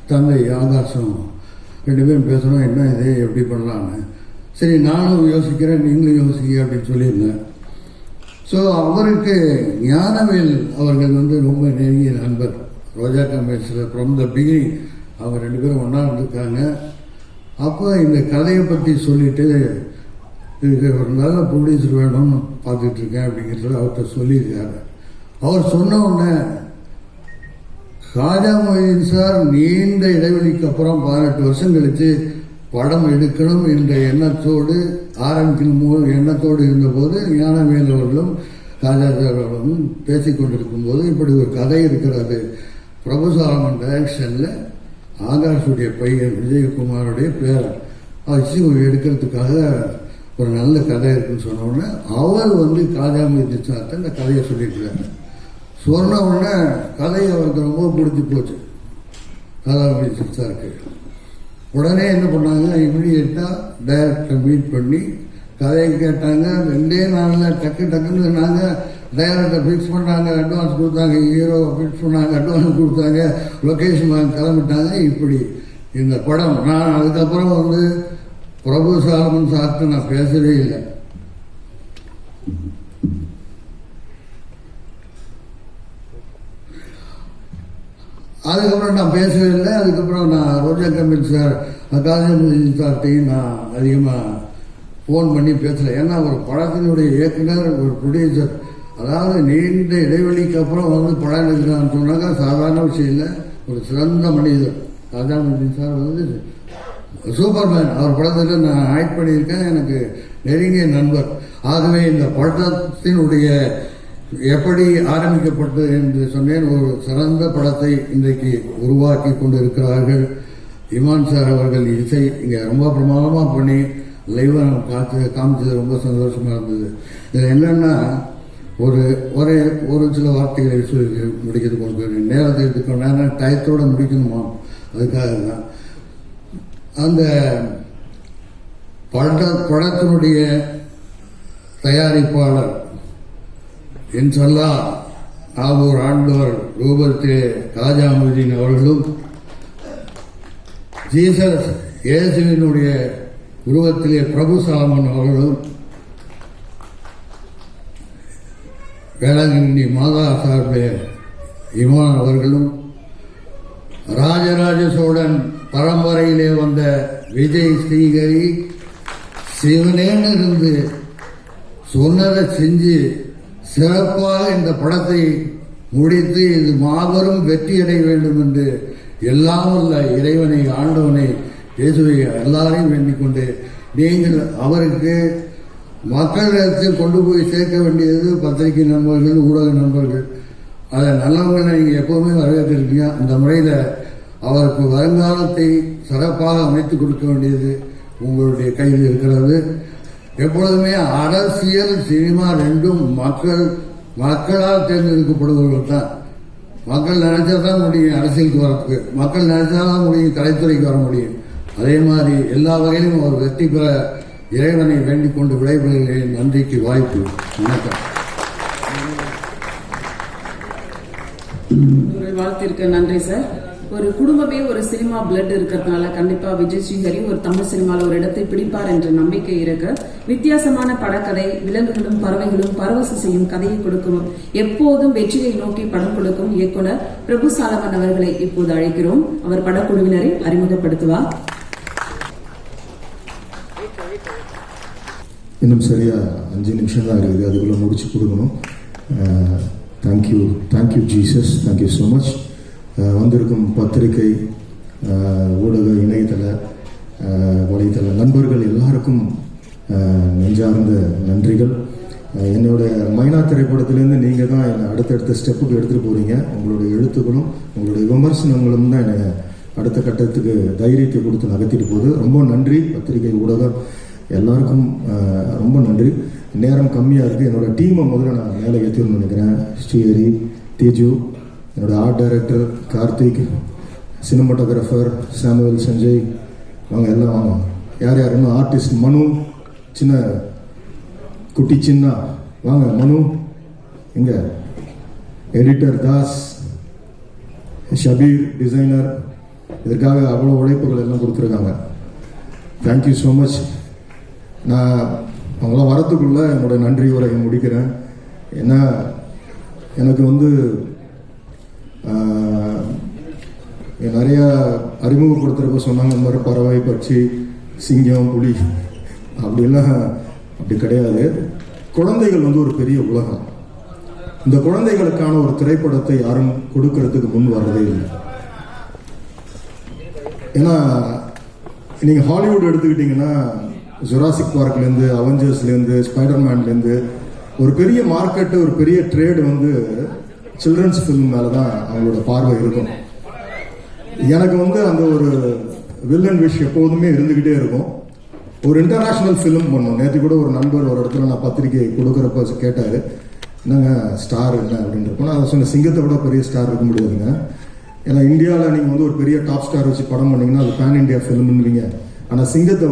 தந்தை ஆகாசம் 2 பேரும் பேசணும், என்ன இது எப்படி பண்ணலான்னு. சரி, நானும் யோசிக்கிறேன், நீங்களும் யோசிக்க அப்படின்னு சொல்லியிருந்தேன். ஸோ அவருக்கு ஞானவேல் அவர்கள் வந்து ரொம்ப நெருங்கிய நண்பர், ரோஜா கம்பெனிஸில் ஃப்ரம் த பிகினிங் அவங்க 2 பேரும் ஒன்றா இருந்திருக்காங்க. அப்போ இந்த கதையை பற்றி சொல்லிட்டு இதுக்கு ஒரு நல்ல ப்ரொடியூசர் வேணும்னு பார்த்துட்டு இருக்கேன் அப்படிங்கிறத அவர்கிட்ட சொல்லியிருக்காரு. அவர் சொன்ன உடனே காஜா மொய்தீன் சார் நீண்ட இடைவெளிக்கு அப்புறம் 18 வருஷம் கழித்து படம் எடுக்கணும் என்ற எண்ணத்தோடு எண்ணத்தோடு இருந்தபோது ஞானவேல் அவர்களும் காஜா சார் அவர்களும் பேசிக்கொண்டிருக்கும் போது இப்படி ஒரு கதை இருக்கிறது, பிரபுசாலமன் டைரக்ஷனில் ஆகாஷுடைய பையன் விஜயகுமாருடைய பேர் வச்சு எடுக்கிறதுக்காக ஒரு நல்ல கதை இருக்குன்னு சொன்ன உடனே அவர் வந்து காஜா மொய்தீன் சார்ட்ட இந்த கதையை சொல்லியிருக்காரு. சொன்ன உடனே கதை அவருக்கு ரொம்ப பிடிச்சி போச்சு காஜா மொய்தீன் சாருக்கு. உடனே என்ன பண்ணாங்க, இமீடியட்டாக டைரக்டரை மீட் பண்ணி கதையை கேட்டாங்க. 2 நாளில் டக்குன்னு நாங்கள் டைரக்டரை ஃபிக்ஸ் பண்ணாங்க, அட்வான்ஸ் கொடுத்தாங்க, ஹீரோ ஃபிக்ஸ் பண்ணாங்க, அட்வான்ஸ் கொடுத்தாங்க, லொக்கேஷன் கிளம்பிட்டாங்க. இப்படி இந்த படம் நான் அதுக்கப்புறம் வந்து பிரபுசாலமன் சார்ட்டு நான் பேசவே இல்லை. அதுக்கப்புறம் நான் பேசவே இல்லை. அதுக்கப்புறம் நான் ரோஜா கம்பெனி சார் காஜா சார்ட்டையும் நான் அதிகமாக ஃபோன் பண்ணி பேசலை. ஏன்னா ஒரு படத்தினுடைய இயக்குனர், ஒரு ப்ரொடியூசர், அதாவது நீண்ட இடைவெளிக்கு அப்புறம் வந்து படம் எடுக்கிறான்னு சொன்னாக்கா சாதாரண விஷயம் இல்லை. ஒரு சிறந்த மனிதர் காஜா மொய்தீன் சார் வந்து சூப்பர்மேன் அவர் படத்தில் நான் ஆக்ட் பண்ணியிருக்கேன். எனக்கு நெருங்கிய நண்பர். ஆகவே இந்த படத்தினுடைய எப்படி ஆரம்பிக்கப்பட்டது என்று சொன்னேன். ஒரு சிறந்த படத்தை இன்றைக்கு உருவாக்கி கொண்டிருக்கிறார்கள். இமான் சார் அவர்கள் இசை இங்கே ரொம்ப பிரமாதமாக பண்ணி லைவாக காமிச்சது ரொம்ப சந்தோஷமாக இருந்தது. இதில் என்னென்னா ஒரு சில வார்த்தைகளை சொல்லி முடிக்கிறது கொண்டு நேரத்தை எடுத்துக்கணும். நேரம் டயத்தோடு முடிக்கணுமா, அதுக்காக தான் அந்த படத்தினுடைய தயாரிப்பாளர் இன்ஷல்லா ஆவூர் ஆண்டவர் ரூபத்திலே காஜாமுதீன் அவர்களும் ஜீசஸ் இயேசுவினுடைய உருவத்திலே பிரபு சாலமன் அவர்களும் வேளாங்கண்ணி மாதா சார்பே இமான் அவர்களும் ராஜராஜ சோழன் பரம்பரையிலே வந்த விஜய் ஸ்ரீகரி சிவனேன்னு இருந்து சொன்னதை செஞ்சு சிறப்பாக இந்த படத்தை முடித்து இது மாபெரும் வெற்றியடைய வேண்டும் என்று எல்லாம் உள்ள இறைவனை, ஆண்டவனை, இயேசுவை எல்லாரையும் வேண்டிக் கொண்டு நீங்கள் அவருக்கு மக்களிடத்தில் கொண்டு போய் சேர்க்க வேண்டியது பத்திரிகை நண்பர்கள், ஊடக நண்பர்கள். அதை நல்லவங்களை நீங்கள் எப்போவுமே வரவேற்றிருக்கீங்க. அந்த முறையில் அவருக்கு வருங்காலத்தை சிறப்பாக அமைத்து கொடுக்க வேண்டியது உங்களுடைய கையில் இருக்கிறது. எப்பொழுதுமே அரசியல், சினிமா ரெண்டும் மக்களால் தேர்ந்தெடுக்கப்படுபவர்கள் தான். மக்கள் நினைச்சா தான் முடியும் அரசியலுக்கு வரத்துக்கு, மக்கள் நினைச்சா தான் முடியும் கலைத்துறைக்கு வர முடியும். அதே மாதிரி எல்லா வகையிலும் அவர் வெற்றி பெற இறைவனை வேண்டிக் கொண்டு விடைபெறுகிறேன். நன்றிக்கு வாய்ப்பு. வணக்கம். வாழ்த்திற்கு நன்றி சார். ஒரு குடும்பமே ஒரு சினிமா பிளட் இருக்கிறதுனால கண்டிப்பா விஜய் ஸ்ரீஹரி ஒரு தமிழ் சினிமாவில் ஒரு இடத்தை பிடிப்பார் என்ற நம்பிக்கை இருக்கு. வித்தியாசமான படக்கதை, விலங்குகளும் பறவைகளும் பரவச செய்யும் கதையை கொடுக்கும், எப்போதும் வெற்றியை நோக்கி படம் கொடுக்கும் இயக்குனர் பிரபு சாலமன் அவர்களை இப்போது அழைக்கிறோம். அவர் படக்குழுவினரை அறிமுகப்படுத்துவார். இன்னும் சரியா 5 நிமிஷம் தான் இருக்குது, அதுக்குள்ள முடிச்சு கொடுக்கணும். Thank you Jesus, thank you so much. வந்திருக்கும் பத்திரிகை, ஊடக, இணையதள, வலைத்தள நண்பர்கள் எல்லாருக்கும் நெஞ்சார்ந்த நன்றிகள். என்னோட மைனா திரைப்படத்திலேருந்து நீங்கள் தான் என்னை அடுத்தடுத்த ஸ்டெப்புக்கு எடுத்துகிட்டு போகிறீங்க. உங்களுடைய எழுத்துக்களும் உங்களுடைய விமர்சனங்களும் தான் என்னை அடுத்த கட்டத்துக்கு தைரியத்தை கொடுத்து நகர்த்திட்டு போகுது. ரொம்ப நன்றி பத்திரிகை, ஊடகம் எல்லாருக்கும் ரொம்ப நன்றி. நேரம் கம்மியாக இருக்குது. என்னோடய டீமை முதல்ல நான் மேலே ஏற்றணும்னு நினைக்கிறேன். ஸ்ரீஹரி, தேஜு, என்னோட art director Karthik, cinematographer Samuel, Sanjay, வாங்க எல்லாம் வாங்க. யார் யார் இன்னும் ஆர்டிஸ்ட் மனு, சின்ன குட்டி சின்ன வாங்க. மனு இங்க, எடிட்டர் தாஸ், ஷபீர் டிசைனர், இதற்காக அவ்வளோ உழைப்புகள் எல்லாம் கொடுத்துருக்காங்க. Thank you so much. நான் அவங்களாம் வரத்துக்குள்ள என்னோட நன்றி உரையை முடிக்கிறேன். ஏன்னா எனக்கு நிறைய அறிமுகப்படுத்துறப்ப சொன்னாங்க இந்த மாதிரி பறவை, பட்சி, சிங்கம், புலி அப்படிலாம். அப்படி கிடையாது. குழந்தைகள் ஒரு பெரிய உலகம். இந்த குழந்தைகளுக்கான ஒரு திரைப்படத்தை யாரும் கொடுக்கறதுக்கு முன் வர்றதே இல்லை. ஏன்னா நீங்க ஹாலிவுட் எடுத்துக்கிட்டீங்கன்னா ஜுராசிக் பார்க்லேருந்து, அவெஞ்சர்ஸ்லேருந்து, ஸ்பைடர்மேன்லேருந்து ஒரு பெரிய மார்க்கெட்டு, ஒரு பெரிய ட்ரேடு சில்ட்ரன்ஸ் ஃபிலிம் மேலே தான் அவங்களோட பார்வை இருக்கும். எனக்கு அந்த ஒரு வில்லன் விஷ் எப்போதுமே இருந்துக்கிட்டே இருக்கும். ஒரு இன்டர்நேஷ்னல் ஃபிலிம் பண்ணும். நேற்று கூட ஒரு நண்பர் ஒரு இடத்துல நான் பத்திரிகை கொடுக்குறப்ப கேட்டார், என்னங்க ஸ்டார் என்ன அப்படின்னு இருக்கும். நான் அதை சொன்ன, சிங்கத்தை விட பெரிய ஸ்டார் இருக்க முடியாதுங்க. ஏன்னா இந்தியாவில் நீங்கள் ஒரு பெரிய டாப் ஸ்டார் வச்சு படம் பண்ணிங்கன்னா அது பேன் இண்டியா ஃபிலிம்னுவீங்க. ஆனால் சிங்கத்தை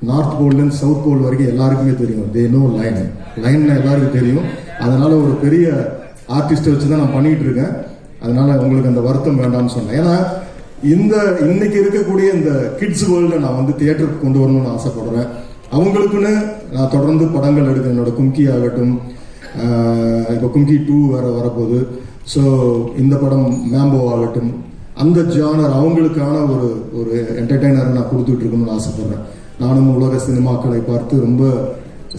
நார்த் போல்லேருந்து சவுத் போல் வரைக்கும் எல்லாருக்குமே தெரியும். தே நோ லைன் எல்லாருக்கும் தெரியும். அதனால ஒரு பெரிய ஆர்டிஸ்ட்டை வச்சு தான் நான் பண்ணிட்டு இருக்கேன். அதனால உங்களுக்கு அந்த வருத்தம் வேண்டாம்னு சொன்னேன். ஏன்னா இன்னைக்கு இருக்கக்கூடிய இந்த கிட்ஸ் வேர்ல்டை நான் தியேட்டருக்கு கொண்டு வரணும்னு ஆசைப்படுறேன். அவங்களுக்குன்னு நான் தொடர்ந்து படங்கள் எடுக்கிறேன். என்னோட கும்கி ஆகட்டும், இப்போ கும்கி 2 வரப்போகுது. ஸோ இந்த படம் மேம்போ ஆகட்டும், அந்த ஜானர் அவங்களுக்கான ஒரு என்டர்டெய்னரை நான் கொடுத்துட்டு இருக்கணும்னு ஆசைப்படுறேன். நானும் உலக சினிமாக்களை பார்த்து ரொம்ப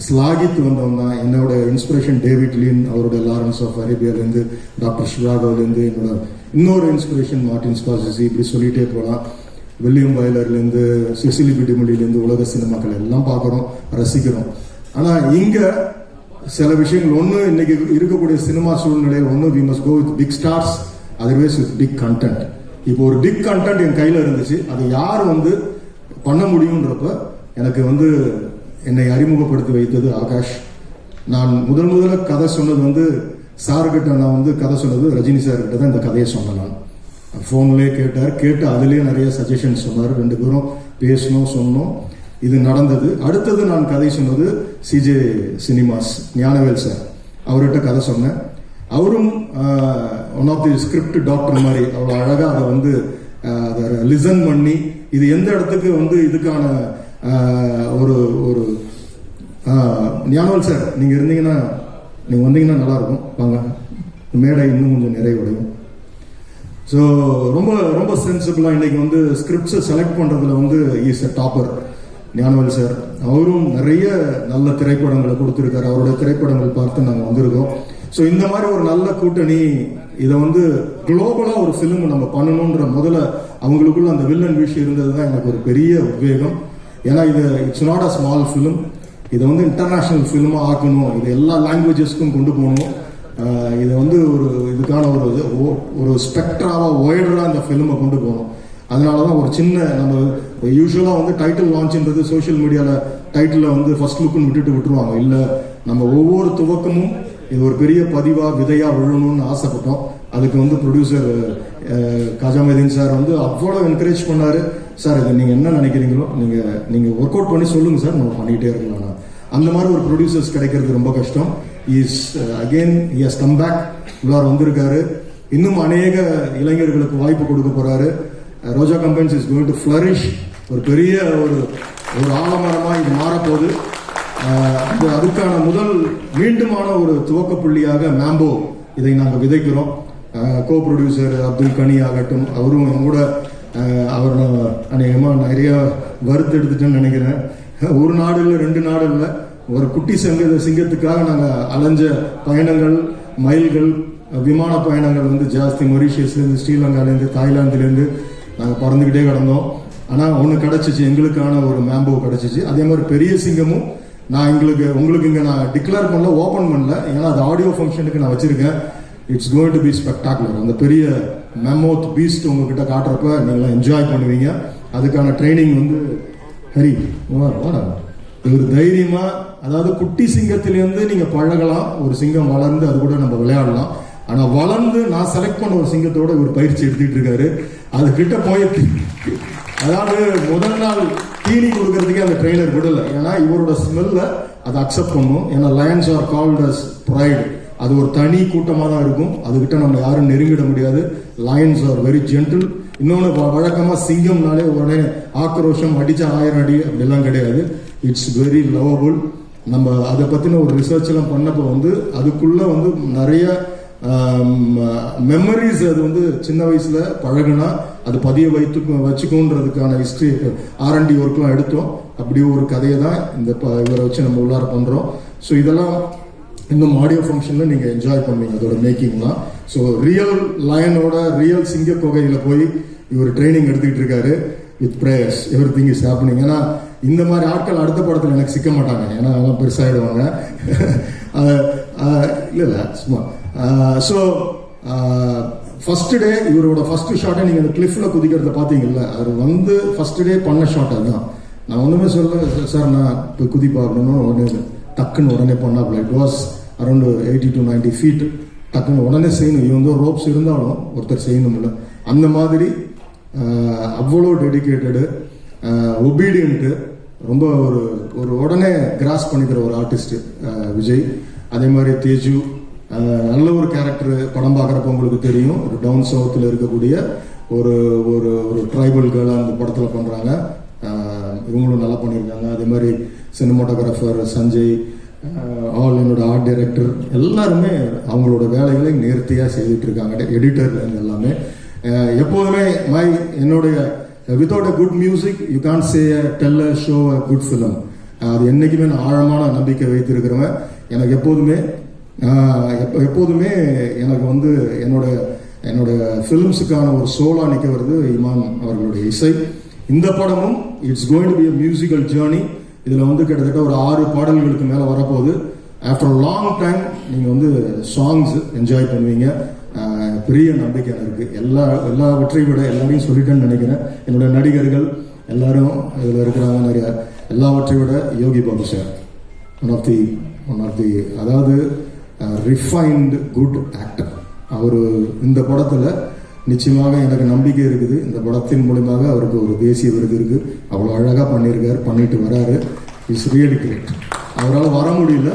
ஸ்லாகித்து வந்தவன் தான். என்னோட இன்ஸ்பிரேஷன் டேவிட் லீன், அவரோட லாரன்ஸ் ஆஃப் அரேபியாலேருந்து, டாக்டர் ஷிவாகோலேருந்து, என்னோட இன்னொரு இன்ஸ்பிரேஷன் மார்டின் ஸ்கார்செஸி, இப்படி சொல்லிட்டே போகலாம். வில்லியம் வைலர்லேருந்து செசிலி பிடிமொழியிலேருந்து உலக சினிமாக்கள் எல்லாம் பார்க்குறோம், ரசிக்கிறோம். ஆனால் இங்கே சில விஷயங்கள் ஒன்று இன்னைக்கு இருக்கக்கூடிய சினிமா சூழ்நிலையில் ஒன்று we must go with big stars, otherwise with big content. இப்போ ஒரு பிக் கண்டென்ட் என் கையில் இருந்துச்சு, அதை யார் பண்ண முடியுன்றப்ப எனக்கு என்னை அறிமுகப்படுத்தி வைத்தது ஆகாஷ். நான் முதல்ல கதை சொன்னது சார்கிட்ட நான் கதை சொன்னது ரஜினி சார்கிட்ட தான் இந்த கதையை சொன்னேன். நான் ஃபோன்லேயே கேட்டு அதுலேயே நிறைய சஜஷன்ஸ் சொன்னார். 2 பேரும் பேசணும், சொன்னோம், இது நடந்தது. அடுத்தது நான் கதை சொன்னது சிஜே சினிமாஸ் ஞானவேல் சார், அவர்கிட்ட கதை சொன்னேன். அவரும் one of the script doctor மாதிரி அவ்வளோ அழகாக அதை லிசன் பண்ணி இது எந்த இடத்துக்கு இதுக்கான ஒரு ஒரு ஞானவேல் சார் நீங்கள் வந்தீங்கன்னா நல்லாயிருக்கும், வாங்க, மேடை இன்னும் கொஞ்சம் நிறைவடையும். ஸோ ரொம்ப ரொம்ப சென்சிபிளாக இன்னைக்கு ஸ்கிரிப்ட்ஸை செலக்ட் பண்ணுறதுல is a topper Gnanavel sir. அவரும் நிறைய நல்ல திரைப்படங்களை கொடுத்துருக்காரு. அவருடைய திரைப்படங்கள் பார்த்து நாங்கள் வந்திருக்கோம். ஸோ இந்த மாதிரி ஒரு நல்ல கூட்டணி இதை குளோபலாக ஒரு ஃபிலிம் நம்ம பண்ணணுன்ற முதல்ல அவங்களுக்குள்ள அந்த வில்லன் விஷயம் இருந்தது தான் எனக்கு ஒரு பெரிய உத்வேகம். ஏன்னா it's not a small film, இதை இன்டர்நேஷ்னல் ஃபிலிமாக ஆக்கணும், இது எல்லா லாங்குவேஜஸ்க்கும் கொண்டு போகணும். இதை ஒரு இதுக்கான ஒரு ஸ்பெக்ட்ராவாக ஒய்டராக இந்த ஃபிலிமை கொண்டு போகணும். அதனால தான் ஒரு சின்ன நம்ம யூஸ்வலாக டைட்டில் லான்ச்ன்றது சோஷியல் மீடியாவில் டைட்டிலில் ஃபர்ஸ்ட் லுக்குன்னு விட்டுருவாங்க. இல்லை, நம்ம ஒவ்வொரு துவக்கமும் இது ஒரு பெரிய பதிவாக விதையாக விழணும்னு ஆசைப்பட்டோம். அதுக்கு ப்ரொடியூசர் காஜாமதீன் சார் அவ்வளோ என்கரேஜ் பண்ணார். சார் இதை நீங்கள் என்ன நினைக்கிறீங்களோ நீங்கள் ஒர்க் அவுட் பண்ணி சொல்லுங்கள் சார், நம்ம பண்ணிகிட்டே இருக்கலாம். அந்த மாதிரி ஒரு ப்ரொடியூசர்ஸ் கிடைக்கிறது ரொம்ப கஷ்டம். Is again he has come back, உள்ளார் வந்திருக்காரு. இன்னும் அநேக இளைஞர்களுக்கு வாய்ப்பு கொடுக்க போறாரு. Roja companies is going to flourish. ஒரு பெரிய ஒரு ஆலமரமாக இது மாறப்போகுது. அதுக்கான மீண்டுமான ஒரு துவக்க புள்ளியாக மேம்போ இதை நாங்கள் விதைக்கிறோம். கோ ப்ரொடியூசர் அப்துல் கனி ஆகட்டும், அவரும் என் கூட அவர் அநேகமாக நிறைய வறுத்து எடுத்துட்டேன்னு நினைக்கிறேன். ஒரு நாடு இல்லை, 2 நாடு இல்லை, ஒரு குட்டி சிங்கத்துக்காக நாங்கள் அலைஞ்ச பயணங்கள், மைல்கள், விமான பயணங்கள் ஜாஸ்தி. மொரீஷியஸ்லேருந்து, ஸ்ரீலங்காலேருந்து, தாய்லாந்துலேருந்து நாங்கள் பறந்துக்கிட்டே கிடந்தோம். ஆனால் ஒன்று கிடச்சிச்சு, எங்களுக்கான ஒரு மேம்போ கிடச்சிச்சு. அதே மாதிரி பெரிய சிங்கமும் நான் உங்களுக்கு இங்கே நான் டிக்ளேர் பண்ணல, ஓப்பன் பண்ணல, ஏன்னா அது ஆடியோ ஃபங்க்ஷனுக்கு நான் வச்சிருக்கேன். It's going to be spectacular. அந்த பெரிய மெமோத் பீஸ்ட் உங்ககிட்ட காட்டுறப்ப நீங்களாம் என்ஜாய் பண்ணுவீங்க. அதுக்கான ட்ரைனிங் ஹரி ஒரு தைரியமா, அதாவது குட்டி சிங்கத்திலேருந்து நீங்க பழகலாம். ஒரு சிங்கம் வளர்ந்து அது கூட நம்ம விளையாடலாம். ஆனா வளர்ந்து நான் செலக்ட் பண்ண ஒரு சிங்கத்தோட இவர் பயிற்சி எடுத்துட்டு இருக்காரு. அது கிட்ட போய் அதாவது முதல் நாள் தீனி கொடுக்கறதுக்கே அந்த ட்ரெயினர் விடல. ஏன்னா இவரோட ஸ்மெல்ல அதை அக்செப்ட் பண்ணும். ஏன்னா lions are called as pride. அது ஒரு தனி கூட்டமாக தான் இருக்கும். அதுகிட்ட நம்ம யாரும் நெருங்கிட முடியாது. Lions are very gentle. இன்னொன்று வழக்கமாக சிங்கம்னாலே உடனே ஆக்ரோஷம், அடிச்சா 1000 அடி அப்படிலாம் கிடையாது. It's very lovable. நம்ம அதை பற்றின ஒரு ரிசர்ச் எல்லாம் பண்ணப்போ அதுக்குள்ள நிறைய மெமரிஸ். அது சின்ன வயசுல பழகுனா அது பதிய வச்சுக்கோன்றதுக்கான ஹிஸ்டரி R&D ஒர்க்லாம் எடுத்தோம். அப்படி ஒரு கதையை தான் இவரை வச்சு நம்ம உள்ளார பண்றோம். ஸோ இதெல்லாம் இன்னும் ஆடியோ ஃபங்க்ஷன்ல நீங்க என்ஜாய் பண்ணுவீங்க அதோட மேக்கிங்லாம். ஸோ ரியல் லயனோட ரியல் சிங்க கொகையில போய் இவர் ட்ரைனிங் எடுத்துக்கிட்டு இருக்காரு. With prayers everything is happening. ஏன்னா இந்த மாதிரி ஆட்கள் அடுத்த படத்தில் எனக்கு சிக்க மாட்டாங்க. ஏன்னா அதெல்லாம் பெருசாகிடுவாங்க. இல்லை சும்மா. ஸோ ஃபர்ஸ்ட் டே இவரோட ஃபர்ஸ்ட் ஷாட்டை நீங்கள் அந்த கிளிஃப்ல குதிக்கிறத பார்த்தீங்கல்ல, அது ஃபர்ஸ்ட் டே பண்ண ஷாட் அதுதான். நான் ஒன்றுமே சொல்ல சார், நான் இப்போ குதி பார்க்கணும்னு டக்குன்னு உடனே பண்ணாப்ல. It was around 80 to 90 feet. டக்குன்னு உடனே செய்யணும். இவன் ரோப்ஸ் இருந்தாலும் ஒருத்தர் செய்யணும்ல. அந்த மாதிரி அவ்வளோ டெடிக்கேட்டடு, ஒபீடியன்ட்டு, ரொம்ப ஒரு உடனே கிராஸ் பண்ணிக்கிற ஒரு ஆர்டிஸ்ட் விஜய். அதே மாதிரி தேஜு நல்ல ஒரு கேரக்டர். படம் பார்க்குறப்ப உங்களுக்கு தெரியும், ஒரு டவுன் சவுத்தில் இருக்கக்கூடிய ஒரு ஒரு ஒரு ட்ரைபல் கேர்ளாக அந்த படத்தில் பண்ணுறாங்க. இவங்களும் நல்லா பண்ணியிருக்காங்க. அதே மாதிரி சினிமாட்டோகிராஃபர் சஞ்சய், ஆல் என்னோட ஆர்ட் டைரக்டர் எல்லாருமே அவங்களோட வேலைகளை நேர்த்தியாக செய்துட்டு இருக்காங்க. எடிட்டர் எல்லாமே எப்போதுமே என்னுடைய without a good music you can say tell a show a good film. அது என்னைக்குமே நான் ஆழமான நம்பிக்கை வைத்திருக்கிறவன். எனக்கு எப்போதுமே எனக்கு என்னோட ஃபிலிம்ஸுக்கான ஒரு சோலா நிற்க வருது இமான் அவர்களுடைய இசை. இந்த படமும் it's going to be a musical journey. இதில் வந்து கிட்டத்தட்ட ஒரு 6 பாடல்களுக்கு மேலே வரப்போகுது. ஆஃப்டர் லாங் டைம் நீங்கள் வந்து சாங்ஸ் என்ஜாய் பண்ணுவீங்க. பெரிய நம்பிக்கை எனக்கு எல்லாவற்றையும் விட எல்லாரையும் சொல்லிட்டேன்னு நினைக்கிறேன். என்னோட நடிகர்கள் எல்லாரும் இதில் இருக்கிறாங்க நிறைய. எல்லாவற்றை விட Yogi Babu sir one of the அதாவது ரிஃபைன்டு குட் ஆக்டர். அவர் இந்த படத்தில் நிச்சயமாக எனக்கு நம்பிக்கை இருக்குது. இந்த படத்தின் மூலமாக அவருக்கு ஒரு தேசிய விருது இருக்குது. அவ்வளோ அழகாக பண்ணியிருக்காரு, பண்ணிட்டு வராரு. It's really great. அவரால் வர முடியல.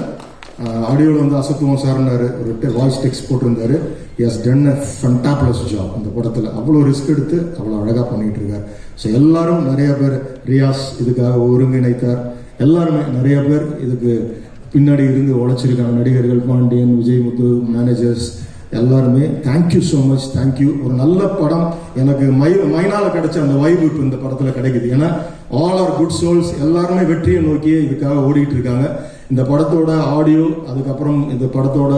ஆடியோவில் வந்து அசத்துவம் சார்னாரு, ஒரு வாய்ஸ் டெக்ஸ்ட் போட்டிருந்தாரு. He's done a fabulous job இந்த படத்தில். அவ்வளோ ரிஸ்க் எடுத்து அவ்வளோ அழகாக பண்ணிட்டு இருக்காரு. ஸோ எல்லாரும் நிறைய பேர், ரியாஸ் இதுக்காக ஒருங்கிணைத்தார். எல்லாருமே நிறைய பேர் இதுக்கு பின்னாடி இருந்து உழைச்சிருக்காங்க. நடிகர்கள், பாண்டியன், விஜய் முத்து, மேனேஜர்ஸ் எல்லாருமே தேங்க்யூ ஸோ மச். தேங்க்யூ. ஒரு நல்ல படம் எனக்கு மைனால கிடைச்ச அந்த வைப் இப்போ இந்த படத்தில் கிடைக்குது. ஏன்னா ஆல் ஆர் குட் சோல்ஸ், எல்லாருமே வெற்றியை நோக்கியே இதுக்காக ஓடிட்டு இருக்காங்க. இந்த படத்தோட ஆடியோ, அதுக்கப்புறம் இந்த படத்தோட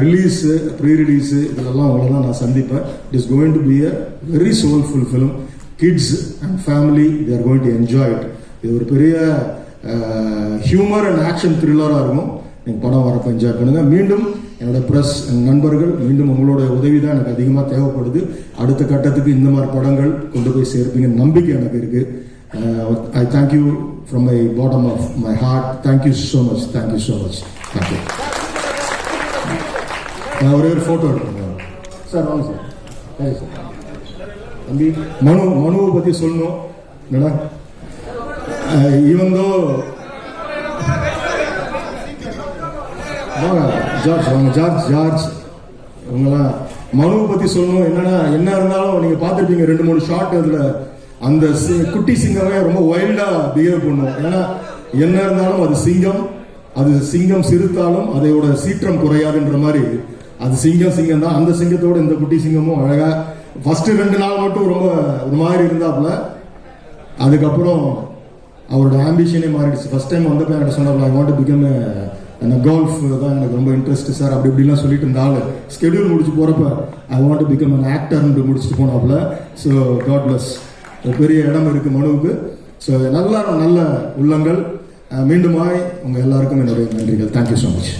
ரிலீஸு, ப்ரீ ரிலீஸு, இதெல்லாம் உங்களெல்லாம் நான் சந்திப்பேன். It is going to be a very soulful film. Kids and family they are going to enjoy it. இது ஒரு பெரிய ஹியூமர் அண்ட் ஆக்ஷன் த்ரில்லராக இருக்கும். நீங்கள் படம் வரப்போ என்ஜாய் பண்ணுங்கள். மீண்டும் என்னோட ப்ரெஸ் நண்பர்கள், மீண்டும் உங்களோட உதவி தான் எனக்கு அதிகமாக தேவைப்படுது. அடுத்த கட்டத்துக்கு இந்த மாதிரி படங்கள் கொண்டு போய் சேர்ப்பீங்க நம்பிக்கை எனக்கு இருக்குது. I thank you from my bottom of my heart. Thank you so much. Thank you so much. Thank you. நான் ஒரே ஒரு ஃபோட்டோ எடுத்துக்கிறேன் சார். வாங்க சார். Thank you sir. தம்பி மனுவை பற்றி சொல்லணும். என்னடா ஈவன் தோ வாங்க ஜார்ஜ், வாங்க ஜார்ஜ் இவங்கெல்லாம் மனுவை பற்றி சொல்லணும். என்னன்னா என்ன இருந்தாலும் நீங்கள் பார்த்துருப்பீங்க 2-3 ஷார்ட். அதில் அந்த குட்டி சிங்கமே ரொம்ப வைல்டா பிஹேவ் பண்ணும். ஏன்னா என்ன இருந்தாலும் அது சிங்கம் சிறுத்தாலும் அதையோட சீற்றம் குறையாதுன்ற மாதிரி அது சிங்கம் தான். அந்த சிங்கத்தோட இந்த குட்டி சிங்கமும் அழகா ஃபர்ஸ்ட் 2 நாள் மட்டும் ரொம்ப ஒரு மாதிரி இருந்தாப்புல. அதுக்கப்புறம் அவரோட ஆம்பிஷனே மாறிடுச்சு. ஃபர்ஸ்ட் டைம் வந்தப்ப என்கிட்ட சொன்னாப்ல, I want to become golf தான் எனக்கு ரொம்ப இன்ட்ரெஸ்ட் சார் அப்படி இப்படிலாம் சொல்லிட்டு இருந்தாலும் ஸ்கெடியூல் முடிச்சு போறப்ப I want to become an ஆக்டர்னு முடிச்சுட்டு போனாப்புல. So God plus. பெரிய இடம் இருக்கு மனுவுக்கு. ஸோ நல்ல உள்ளங்கள். மீண்டுமாய் உங்க எல்லாருக்கும் என்னுடைய நன்றிகள். Thank you so much.